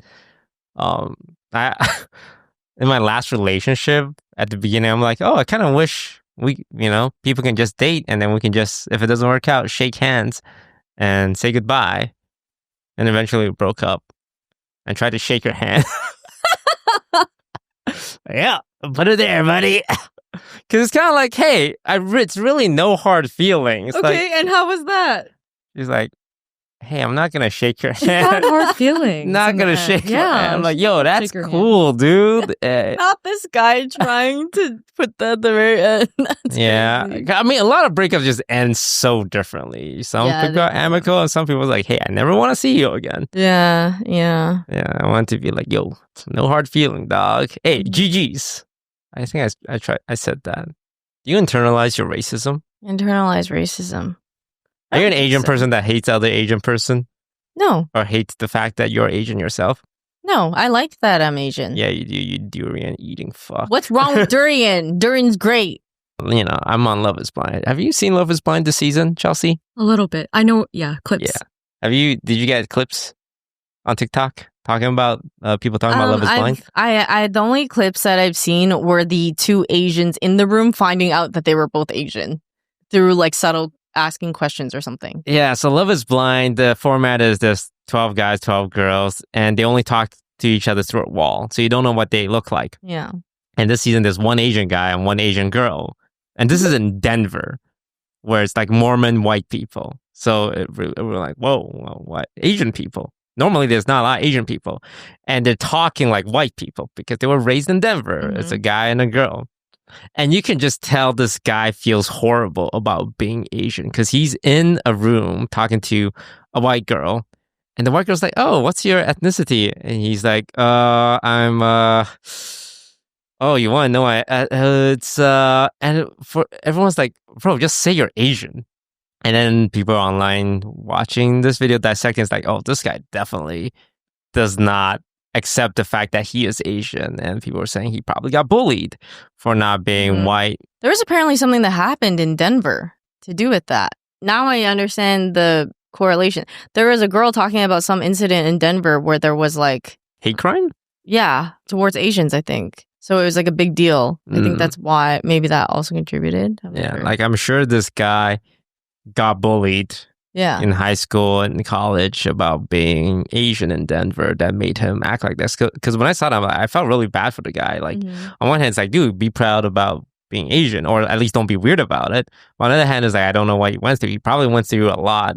In my last relationship, at the beginning, I'm like, oh, I kind of wish people can just date and then we can just, if it doesn't work out, shake hands and say goodbye. And eventually we broke up and tried to shake her hand. Yeah, put it there, buddy. Because it's kind of like, hey, it's really no hard feelings. Okay, like, and how was that? She's like, hey, I'm not going to shake your hand. It's not hard feelings. Not going to shake your hand. I'm like, yo, that's Shake your cool, dude. Not this guy trying to put that at the very end. That's yeah. crazy. I mean, a lot of breakups just end so differently. Some people are amicable and some people are like, hey, I never want to see you again. Yeah. Yeah, I want to be like, yo, no hard feeling, dog. Hey, GG's. I think I said that. Do you internalize your racism? Internalized racism. Are you an I don't think Asian so. person that hates other Asian person? No, Or hates the fact that you're Asian yourself? no. I like that I'm Asian. Yeah, you do. You durian eating fuck. What's wrong with durian? Durian's great. You know, I'm on Love is Blind. Have you seen Love is Blind this season, Chelsea? A little bit. I know, yeah, clips. Yeah. Did you get clips on TikTok talking about people talking about Love is Blind? The only clips that I've seen were the two Asians in the room finding out that they were both Asian through like subtle asking questions or something. Yeah, so Love is Blind, the format is there's 12 guys, 12 girls, and they only talk to each other through a wall. So you don't know what they look like. Yeah. And this season, there's one Asian guy and one Asian girl. And this is in Denver, where it's like Mormon white people. So we're like, whoa, what? Asian people. Normally, there's not a lot of Asian people. And they're talking like white people because they were raised in Denver. Mhm. It's a guy and a girl. And you can just tell this guy feels horrible about being Asian because he's in a room talking to a white girl. And the white girl's like, oh, what's your ethnicity? And he's like, I'm, oh, you want to know? And for everyone's like, bro, just say you're Asian. And then people online watching this video dissecting is like, oh, this guy definitely does not accept the fact that he is Asian. And people were saying he probably got bullied for not being Mhm. white. There was apparently something that happened in Denver to do with that. Now I understand the correlation. There was a girl talking about some incident in Denver where there was like, Hate crime? yeah, towards Asians, I think. So it was like a big deal. I think Mm. that's why maybe that also contributed. I'm not Yeah, sure. like I'm sure this guy got bullied yeah. in high school and college about being Asian in Denver that made him act like this. Because when I saw that, I felt really bad for the guy. Like, Mhm. on one hand, it's like, dude, be proud about being Asian, or at least don't be weird about it. On the other hand, it's like, I don't know what he went through. He probably went through a lot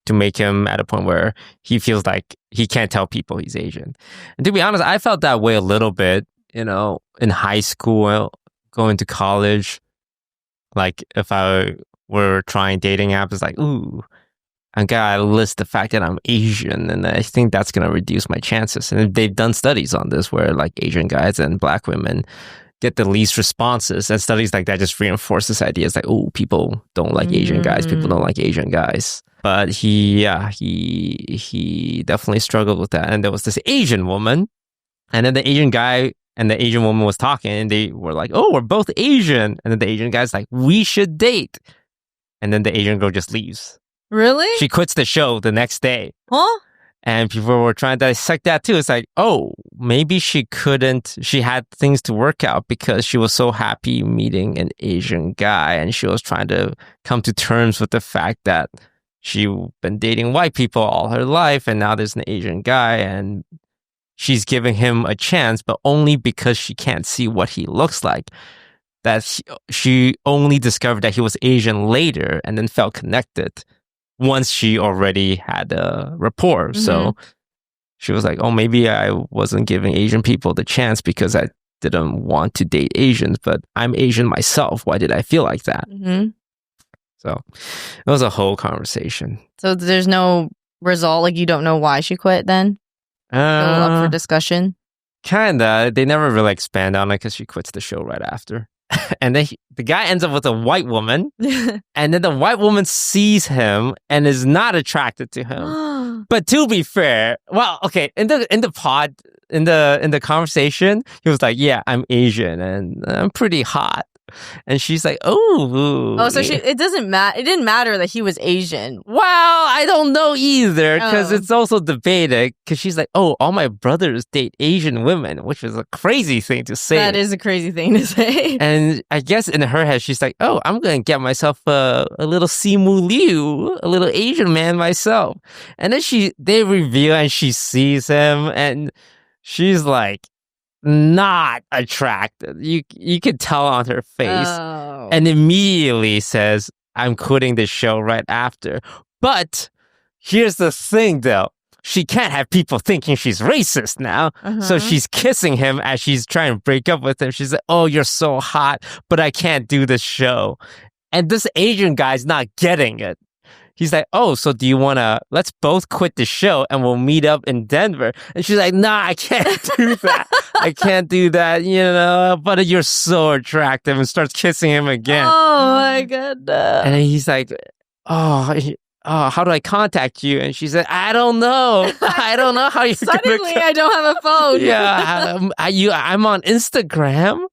to make him at a point where he feels like he can't tell people he's Asian. And to be honest, I felt that way a little bit, you know, in high school, going to college. Like, if I were trying dating apps, it's like, ooh, I gotta list the fact that I'm Asian, and I think that's gonna reduce my chances. And they've done studies on this where like Asian guys and black women get the least responses, and studies like that just reinforce this idea. It's like, oh, people don't like Asian guys. People don't like Asian guys. But he definitely struggled with that. And there was this Asian woman, and then the Asian guy and the Asian woman was talking, and they were like, oh, we're both Asian. And then the Asian guy's like, we should date. And then the Asian girl just leaves. Really? She quits the show the next day. huh? And people were trying to dissect that too. It's like, oh, maybe she had things to work out because she was so happy meeting an Asian guy, and she was trying to come to terms with the fact that she'd been dating white people all her life, and now there's an Asian guy, and she's giving him a chance, but only because she can't see what he looks like. That she only discovered that he was Asian later, and then felt connected once she already had a rapport. Mm-hmm. So she was like, oh, maybe I wasn't giving Asian people the chance because I didn't want to date Asians, but I'm Asian myself. Why did I feel like that? Mm-hmm. So it was a whole conversation. So there's no result? Like you don't know why she quit then? Still up for discussion? Kinda. They never really expand on it because she quits the show right after. And then the guy ends up with a white woman, and then the white woman sees him and is not attracted to him. But to be fair, well, okay, in the conversation, he was like, "Yeah, I'm Asian and I'm pretty hot," and she's like, "Oh, Oh, so it doesn't matter. It didn't matter that he was Asian. Well, I don't know either because Oh. it's also debated because she's like, "Oh, all my brothers date Asian women," which is a crazy thing to say. That is a crazy thing to say. And I guess in her head, she's like, oh, I'm going to get myself a little Simu Liu, a little Asian man myself. And then they reveal and she sees him and she's like, not attracted. You could tell on her face. Oh. And immediately says, I'm quitting the show right after. But here's the thing, though. She can't have people thinking she's racist now. So she's kissing him as she's trying to break up with him. She's like, oh, you're so hot, but I can't do this show. And this Asian guy's not getting it. he's like, oh, so do you want to, let's both quit the show and we'll meet up in Denver. And she's like, nah, I can't do that. I can't do that, but you're so attractive, and starts kissing him again. Oh my goodness. And then he's like, oh, how do I contact you? And she said, I don't know. I don't know how you're Suddenly, I don't have a phone. Yeah, I'm on Instagram.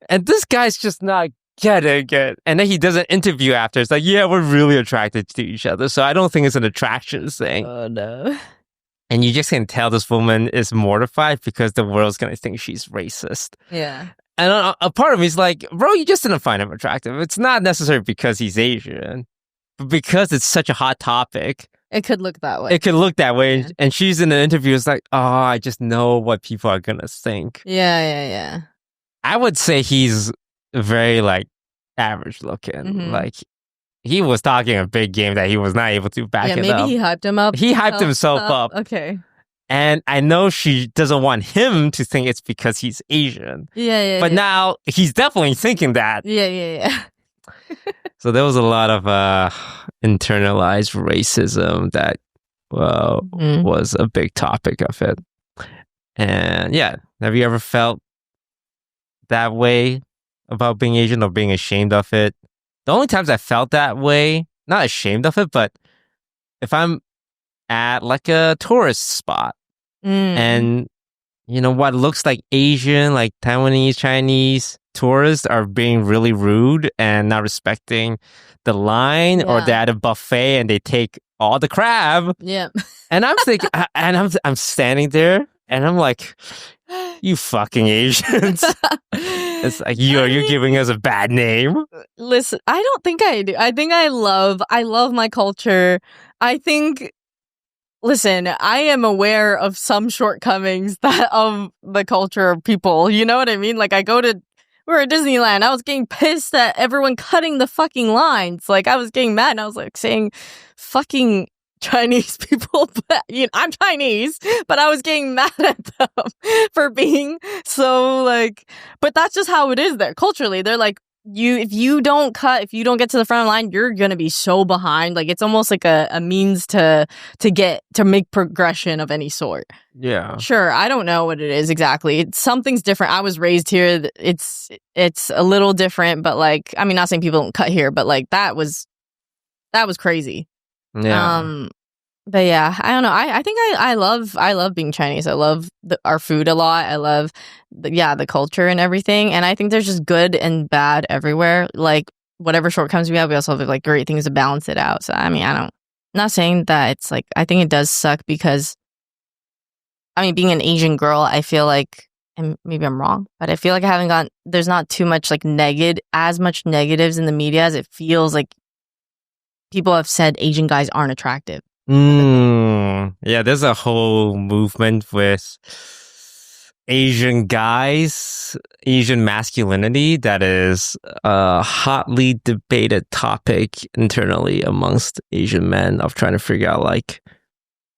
And this guy's just not getting it. And then he does an interview after. It's like, yeah, we're really attracted to each other. So I don't think it's an attraction thing. Oh, no. And you just can tell this woman is mortified because the world's going to think she's racist. Yeah. And a part of me is like, bro, you just didn't find him attractive. It's not necessarily because he's Asian, but because it's such a hot topic. It could look that way. It could look that way. Yeah. And she's in an interview. It's like, oh, I just know what people are going to think. Yeah. I would say he's very average looking. Mhm. He was talking a big game that he was not able to back it maybe up. he hyped him up. He hyped himself up. Okay. And I know she doesn't want him to think it's because he's Asian. Yeah. But now he's definitely thinking that. Yeah. So there was a lot of internalized racism that was a big topic of it. And yeah, have you ever felt that way about being Asian or being ashamed of it? The only times I felt that way, not ashamed of it, but if I'm at a tourist spot and what looks like Asian, like Taiwanese, Chinese tourists are being really rude and not respecting the line, or they're at a buffet and they take all the crab. Yeah. And I'm thinking, and I'm standing there and I'm like, you fucking Asians. It's like, you're giving us a bad name. Listen, I don't think I do. I think I love my culture. Listen, I am aware of some shortcomings of the culture of people. You know what I mean? Like, we're at Disneyland. I was getting pissed at everyone cutting the fucking lines. Like, I was getting mad and I was like saying fucking Chinese people, but I'm Chinese, but I was getting mad at them for being so but that's just how it is there culturally. They're like, if you don't get to the front of the line, you're gonna be so behind. Like, it's almost like a means to make progression of any sort. Yeah. Sure, I don't know what it is exactly. Something's different. I was raised here. It's a little different, but not saying people don't cut here, but that was crazy. Yeah. But yeah, I don't know. I think I love being Chinese. I love our food a lot. I love the culture and everything. And I think there's just good and bad everywhere. Like, whatever shortcomings we have, we also have great things to balance it out. So I'm not saying that it's I think it does suck because being an Asian girl, I feel like, and maybe I'm wrong, but I feel like there's not too much as much negatives in the media as it feels like people have said Asian guys aren't attractive. Yeah, there's a whole movement with Asian guys, Asian masculinity that is a hotly debated topic internally amongst Asian men of trying to figure out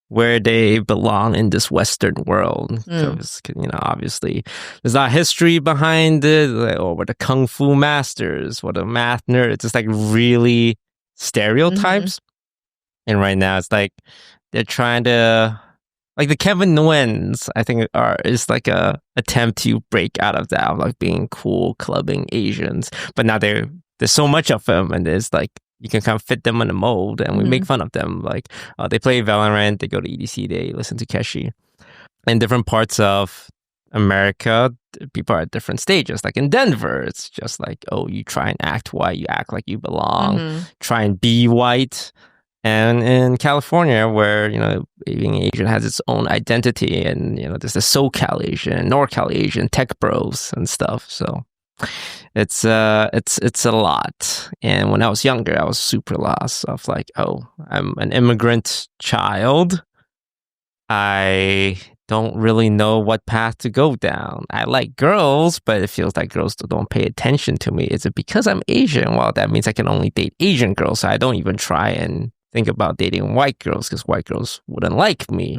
where they belong in this Western world. Because, obviously there's not history behind it, we're the kung fu masters, we're the math nerds. It's really stereotypes. And right now it's they're trying to the Kevin Nguyen's, I think is a attempt to break out of that of being cool clubbing Asians. But now there's so much of them, and there's you can kind of fit them in a mold, and we make fun of them. They play Valorant, they go to EDC, they listen to Keshi. In different parts of America, people are at different stages. Like in Denver, it's just you try and act white, you act like you belong, try and be white. And in California, where, being Asian has its own identity, and, there's the SoCal Asian, NorCal Asian, tech bros and stuff. So it's a lot. And when I was younger, I was super lost of I'm an immigrant child. I don't really know what path to go down. I like girls, but it feels like girls don't pay attention to me. Is it because I'm Asian? Well, that means I can only date Asian girls, so I don't even try and think about dating white girls because white girls wouldn't like me.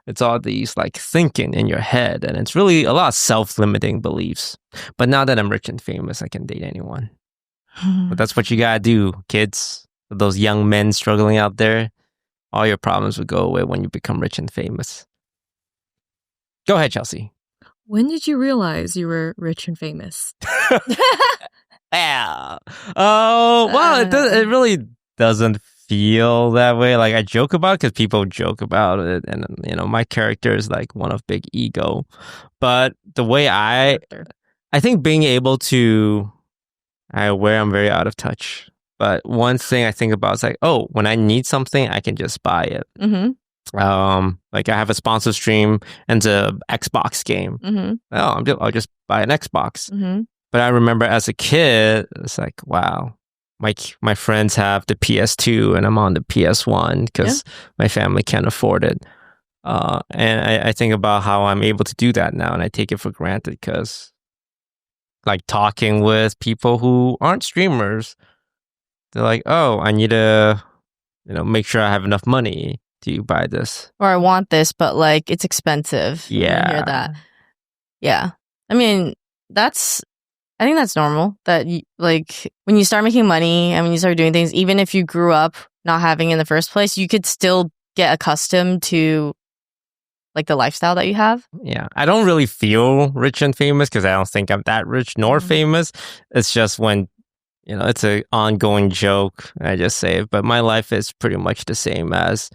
It's all these thinking in your head, and it's really a lot of self-limiting beliefs. But now that I'm rich and famous, I can date anyone. But that's what you gotta do, kids. those young men struggling out there, all your problems would go away when you become rich and famous. Go ahead, Chelsea. When did you realize you were rich and famous? Yeah. Oh, well, it really doesn't feel that way. Like I joke about it because people joke about it, and my character is like one of big ego. But the way I think being able to, I'm very out of touch. But one thing I think about is like, oh, when I need something, I can just buy it. Mm-hmm. Like I have a sponsor stream and it's a Xbox game. Mm-hmm. Oh, I'll just buy an Xbox. Mm-hmm. But I remember as a kid, it's like, wow, my friends have the PS2 and I'm on the PS1 because my family can't afford it. And I think about how I'm able to do that now, and I take it for granted because, like, talking with people who aren't streamers, they're like, oh, I need to, make sure I have enough money to buy this. Or I want this, but like it's expensive. Yeah. I hear that. Yeah. I mean, I think that's normal that like when you start making money and when you start doing things, even if you grew up not having in the first place, you could still get accustomed to like the lifestyle that you have. Yeah. I don't really feel rich and famous because I don't think I'm that rich nor famous. It's just when, it's an ongoing joke. I just say it. But my life is pretty much the same as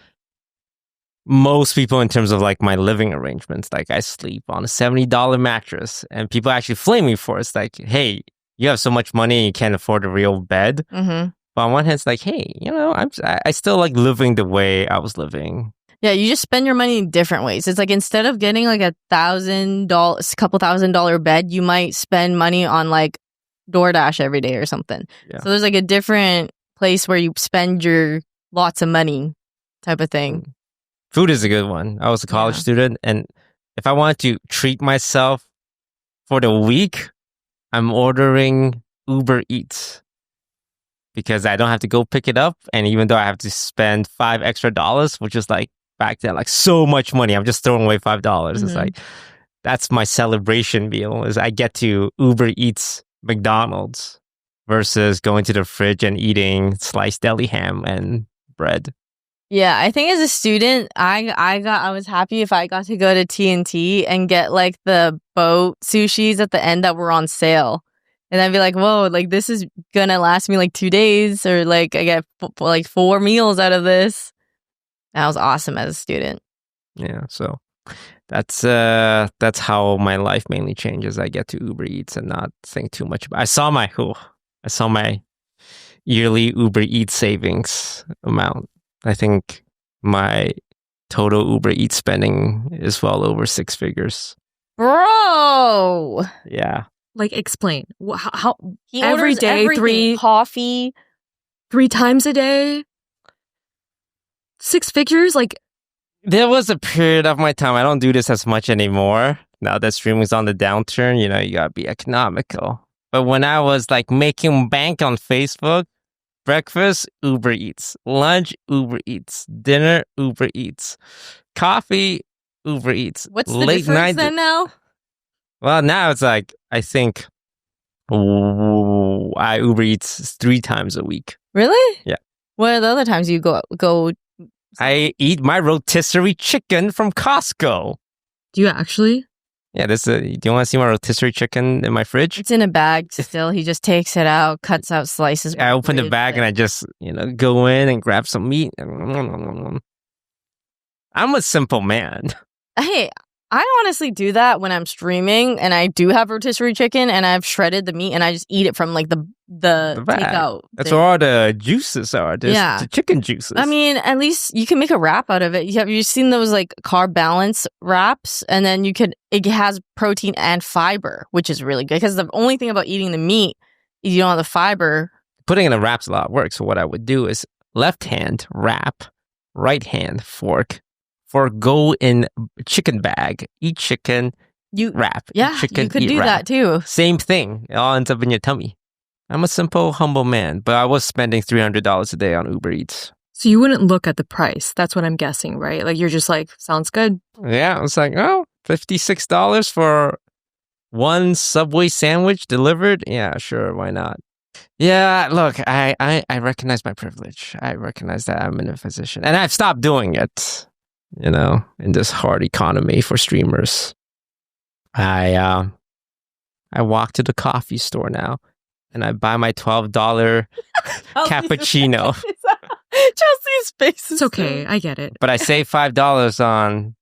most people in terms of like my living arrangements. Like I sleep on a $70 mattress and people actually flame me for it. It's like, hey, you have so much money and you can't afford a real bed. Mm-hmm. But on one hand, it's like, hey, I still like living the way I was living. Yeah, you just spend your money in different ways. It's like instead of getting like $1,000, couple $1,000 bed, you might spend money on like DoorDash every day or something. Yeah. So there's like a different place where you spend your lots of money type of thing. Food is a good one. I was a college student, and if I wanted to treat myself for the week, I'm ordering Ubereats because I don't have to go pick it up. And even though I have to spend $5 extra, which is like back then, like so much money, I'm just throwing away $5. It's like, that's my celebration meal is I get to Uber Eats McDonald's versus going to the fridge and eating sliced deli ham and bread. Yeah, I think as a student, I was happy if I got to go to T&T and get like the boat sushis at the end that were on sale. And I'd be like, whoa, like this is gonna last me like 2 days, or like I get like 4 meals out of this. That was awesome as a student. Yeah, so that's how my life mainly changes. I get to Uber Eats and not think too much about it. I saw my yearly Uber Eats savings amount. I think my total Uber Eats spending is well over 6 figures. Bro! Yeah. Like, explain. How He every orders day, everything. Coffee. 3 times a day? 6 figures? Like, there was a period of my time, I don't do this as much anymore. Now that streaming's on the downturn, you gotta be economical. But when I was like making bank on Facebook, breakfast, Uber Eats. Lunch, Uber Eats. Dinner, Uber Eats. Coffee, Uber Eats. What's the difference then now? Well, now it's like, I think I Uber Eats 3 times a week. Really? Yeah. What are the other times you go? I eat my rotisserie chicken from Costco. do you actually? Yeah, do you want to see my rotisserie chicken in my fridge? It's in a bag still. He just takes it out, cuts out slices. I open the bag and I just, go in and grab some meat. I'm a simple man. Hey, I honestly do that when I'm streaming and I do have rotisserie chicken and I've shredded the meat and I just eat it from like the bag. takeout. That's thing. where all the juices are. There's the chicken juices. I mean, at least you can make a wrap out of it. You've seen those like carb balance wraps, and then it has protein and fiber, which is really good because the only thing about eating the meat is you don't have the fiber. Putting in a wrap's a lot of work. So what I would do is left hand wrap, right hand fork, go in chicken bag, eat chicken, wrap. Yeah, chicken, you could eat do wrap. that too. Same thing. It all ends up in your tummy. I'm a simple, humble man, but I was spending $300 a day on Uber Eats. So you wouldn't look at the price. That's what I'm guessing, right? Like, you're just like, sounds good. Yeah, I was like, oh, $56 for one Subway sandwich delivered? Yeah, sure, why not? Yeah, look, I recognize my privilege. I recognize that I'm in a position, and I've stopped doing it. In this hard economy for streamers, I walk to the coffee store now, and I buy my $12 cappuccino. Chelsea's face is It's okay. I get it. But I save $5 on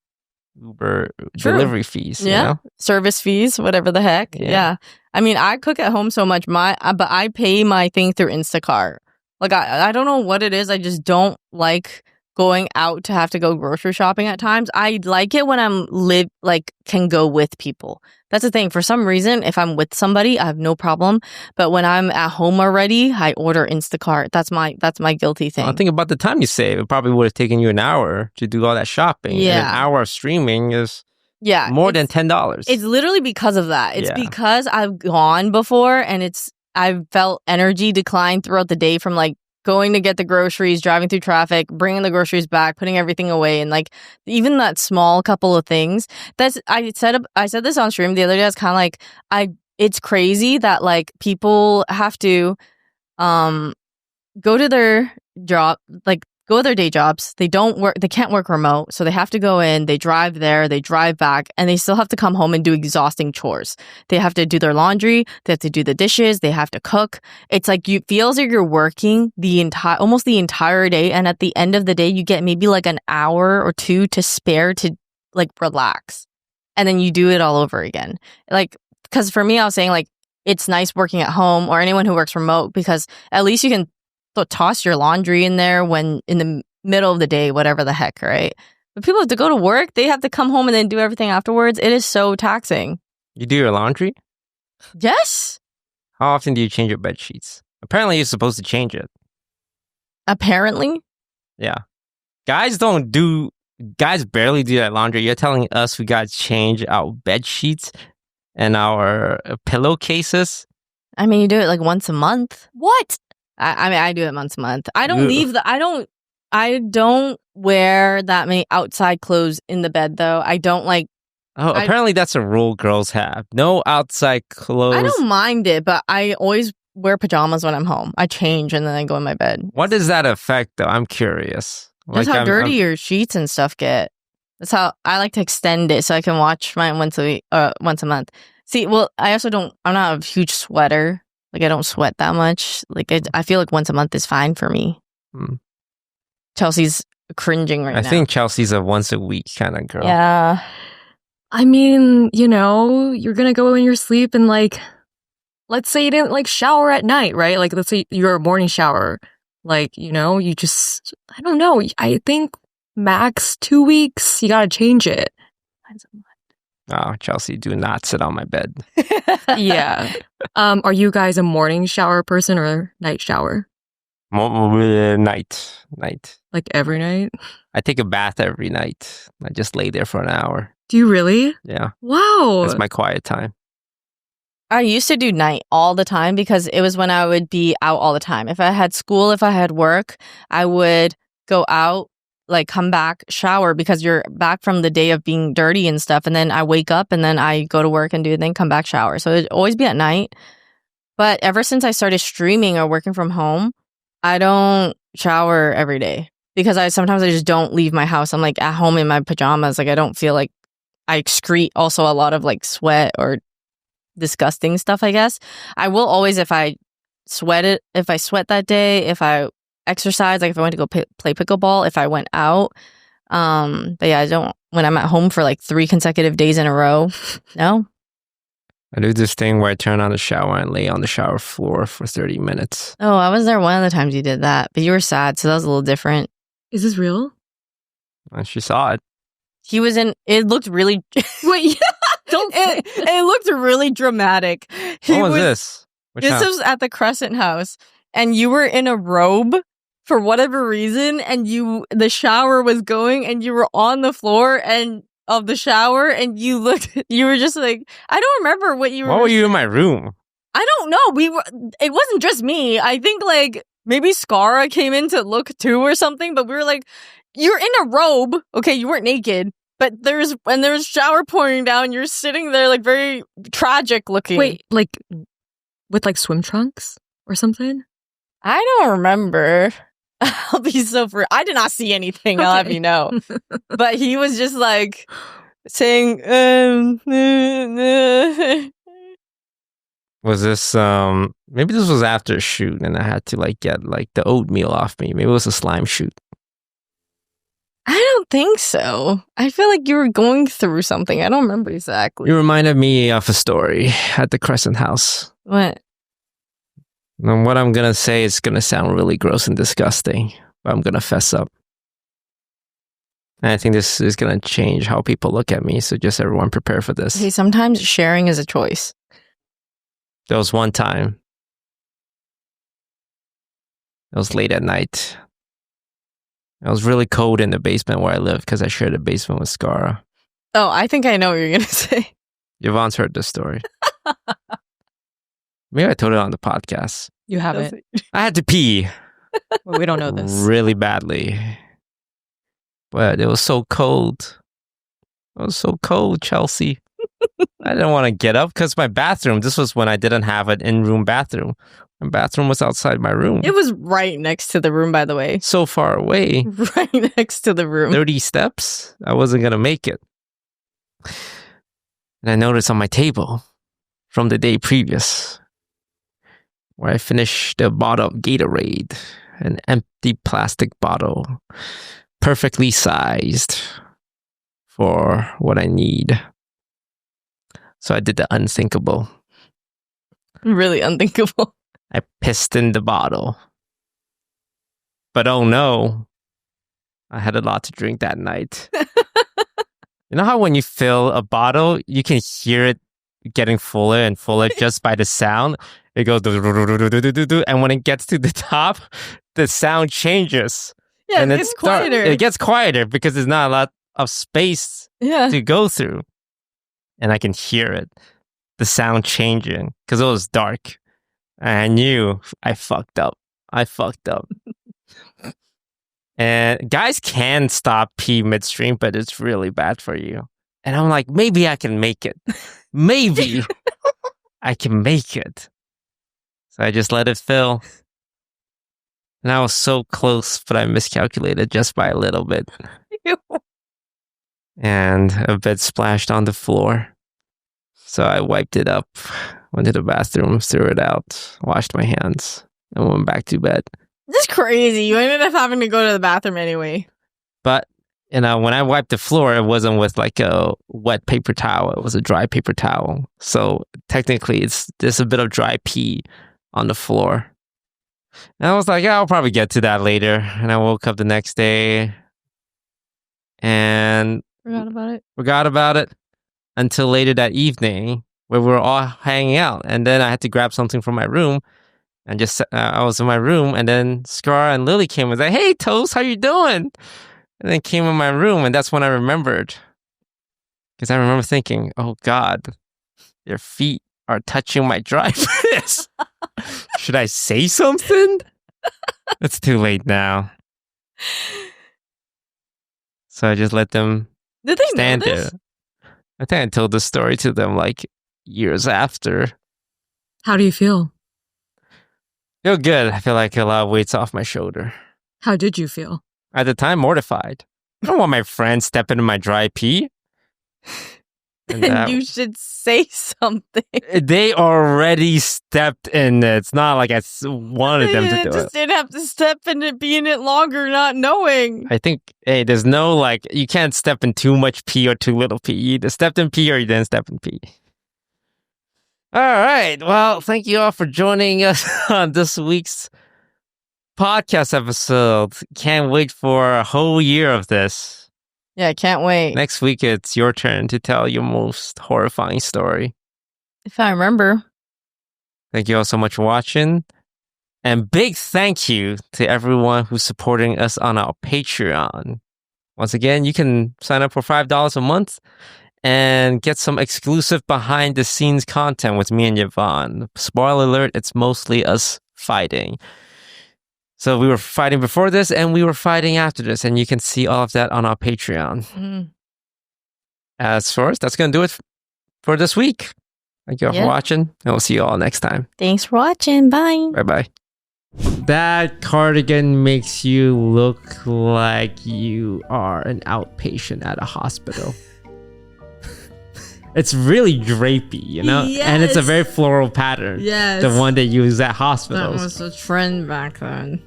Uber delivery fees. Yeah. Service fees, whatever the heck. Yeah. I mean, I cook at home so much, but I pay my thing through Instacart. Like, I don't know what it is. I just don't like going out to have to go grocery shopping at times. I like it when can go with people. That's the thing. For some reason, if I'm with somebody, I have no problem. But when I'm at home already, I order Instacart. That's my guilty thing. Well, think about the time you save. It probably would have taken you an hour to do all that shopping. Yeah. And an hour of streaming is more than $10. It's literally because of that. It's Yeah. because I've gone before and I've felt energy decline throughout the day from like going to get the groceries, driving through traffic, bringing the groceries back, putting everything away, and like even that small couple of things. I said this on stream the other day. It's kind of like it's crazy that like people have to go to their job, like go to their day jobs. They can't work remote, so they have to go in, they drive there, they drive back, and they still have to come home and do exhausting chores. They have to do their laundry, they have to do the dishes, they have to cook. It's like you feels like you're working almost the entire day, and at the end of the day you get maybe like an hour or two to spare to like relax. And then you do it all over again. Like, because for me, I was saying like it's nice working at home or anyone who works remote because at least you can toss your laundry in there when in the middle of the day, whatever the heck, right? But people have to go to work. They have to come home and then do everything afterwards. It is so taxing. You do your laundry? Yes. How often do you change your bed sheets? Apparently, you're supposed to change it. Apparently. Yeah. Guys barely do that laundry. You're telling us we got to change our bed sheets and our pillowcases? I mean, you do it like once a month. What? I mean, I do it once a month. I don't I don't wear that many outside clothes in the bed, though. I don't like. Oh, apparently that's a rule girls have. No outside clothes. I don't mind it, but I always wear pajamas when I'm home. I change and then I go in my bed. What does that affect, though? I'm curious. That's how dirty your sheets and stuff get. That's how I like to extend it so I can watch mine once a month. See, well, I'm not a huge sweater. Like, I don't sweat that much. Like, I feel like once a month is fine for me. Chelsea's cringing right now. I think Chelsea's a once a week kind of girl. Yeah. I mean, you're gonna go in your sleep and like, let's say you didn't like shower at night, right? Like, let's say you're a morning shower. Like, you just, I don't know. I think max 2 weeks, you gotta change it. Oh, Chelsea, do not sit on my bed. Yeah. Are you guys a morning shower person or night shower? Night. Like every night? I take a bath every night. I just lay there for an hour. Do you really? Yeah. Wow. That's my quiet time. I used to do night all the time because it was when I would be out all the time. If I had school, if I had work, I would go out, like come back, shower because you're back from the day of being dirty and stuff. And then I wake up and then I go to work and then come back, shower. So it'd always be at night. But ever since I started streaming or working from home, I don't shower every day because sometimes I just don't leave my house. I'm like at home in my pajamas. Like I don't feel like I excrete also a lot of like sweat or disgusting stuff, I guess. I will always, if I sweat that day, if I exercise, like if I went to go play pickleball, if I went out. But yeah, I don't, when I'm at home for like 3 consecutive days in a row, no. I do this thing where I turn on the shower and lay on the shower floor for 30 minutes. Oh, I was there one of the times you did that, but you were sad, so that was a little different. Is this real? And she saw it. He was in, it looked really, wait, don't, it looked really dramatic. What was this? This was at the Crescent House, and you were in a robe for whatever reason, and the shower was going, and you were on the floor of the shower, and you were just like, I don't remember what you were. Why were you in my room? I don't know. It wasn't just me. I think like maybe Scarra came in to look too or something, but we were like, you're in a robe. Okay, you weren't naked, but there's shower pouring down. You're sitting there like very tragic looking. Wait, like with like swim trunks? or something? I don't remember. I'll be so I did not see anything, I'll have you know. But he was just like saying, Was this maybe this was after a shoot and I had to like get like the oatmeal off me. Maybe it was a slime shoot. I don't think so. I feel like you were going through something. I don't remember exactly. You reminded me of a story at the Crescent House. What? And what I'm gonna say is gonna sound really gross and disgusting, but I'm gonna fess up. And I think this is gonna change how people look at me, so just everyone prepare for this. Hey, sometimes sharing is a choice. There was one time. It was late at night. It was really cold in the basement where I live because I shared a basement with Scarra. Oh, I think I know what you're going to say. Yvonne's heard this story. Maybe I told it on the podcast. You haven't. I had to pee Well, we don't know this. really badly. But it was so cold. It was so cold, Chelsea. I didn't want to get up because my bathroom, this was when I didn't have an in-room bathroom. My bathroom was outside my room. It was right next to the room, by the way. So far away. Right next to the room. 30 steps. I wasn't going to make it. And I noticed on my table from the day previous where I finished a bottle of Gatorade, an empty plastic bottle, perfectly sized for what I need. So I did the unthinkable. Really unthinkable. I pissed in the bottle. But oh no, I had a lot to drink that night. You know how when you fill a bottle, you can hear it getting fuller and fuller just by the sound? It goes, and when it gets to the top, the sound changes. Yeah, and it gets quieter. It gets quieter because there's not a lot of space to go through. And I can hear it. The sound changing because it was dark. And I knew I fucked up. And guys can stop pee midstream, but it's really bad for you. And I'm like, maybe I can make it. Maybe I can make it. So I just let it fill. And I was so close, but I miscalculated just by a little bit. And a bit splashed on the floor. So I wiped it up, went to the bathroom, threw it out, washed my hands, and went back to bed. This is crazy. You ended up having to go to the bathroom anyway. But, when I wiped the floor, it wasn't with like a wet paper towel. It was a dry paper towel. So technically, there's a bit of dry pee on the floor. And I was like, yeah, I'll probably get to that later. And I woke up the next day and forgot about it until later that evening where we were all hanging out. And then I had to grab something from my room. And just I was in my room, and then Scarra and Lily came and was like, "Hey, Toast, how you doing?" And then came in my room, and that's when I remembered. Because I remember thinking, "Oh God, your feet are touching my dry piss. Should I say something?" It's too late now. So I just let them stand there. I think I told the story to them like years after. How do you feel? Feel good. I feel like a lot of weight's off my shoulder. How did you feel? At the time, mortified. I don't want my friends stepping in my dry pee. And you should say something. They already stepped in it. It's not like I wanted them to do just it. didn't have to step in it, be in it longer, not knowing. I think, hey, there's no like, you can't step in too much pee or too little pee. You either stepped in pee or you didn't step in pee. All right. Well, thank you all for joining us on this week's podcast episode. Can't wait for a whole year of this. Yeah, I can't wait. Next week, it's your turn to tell your most horrifying story. If I remember. Thank you all so much for watching. And big thank you to everyone who's supporting us on our Patreon. Once again, you can sign up for $5 a month and get some exclusive behind-the-scenes content with me and Yvonne. Spoiler alert, it's mostly us fighting. So we were fighting before this, and we were fighting after this, and you can see all of that on our Patreon. As for us, that's going to do it for this week. Thank you all for watching, and we'll see you all next time. Thanks for watching. Bye. Bye-bye. That cardigan makes you look like you are an outpatient at a hospital. It's really drapey, you know? Yes. And it's a very floral pattern. Yes. The one they use at hospitals. That was a trend back then.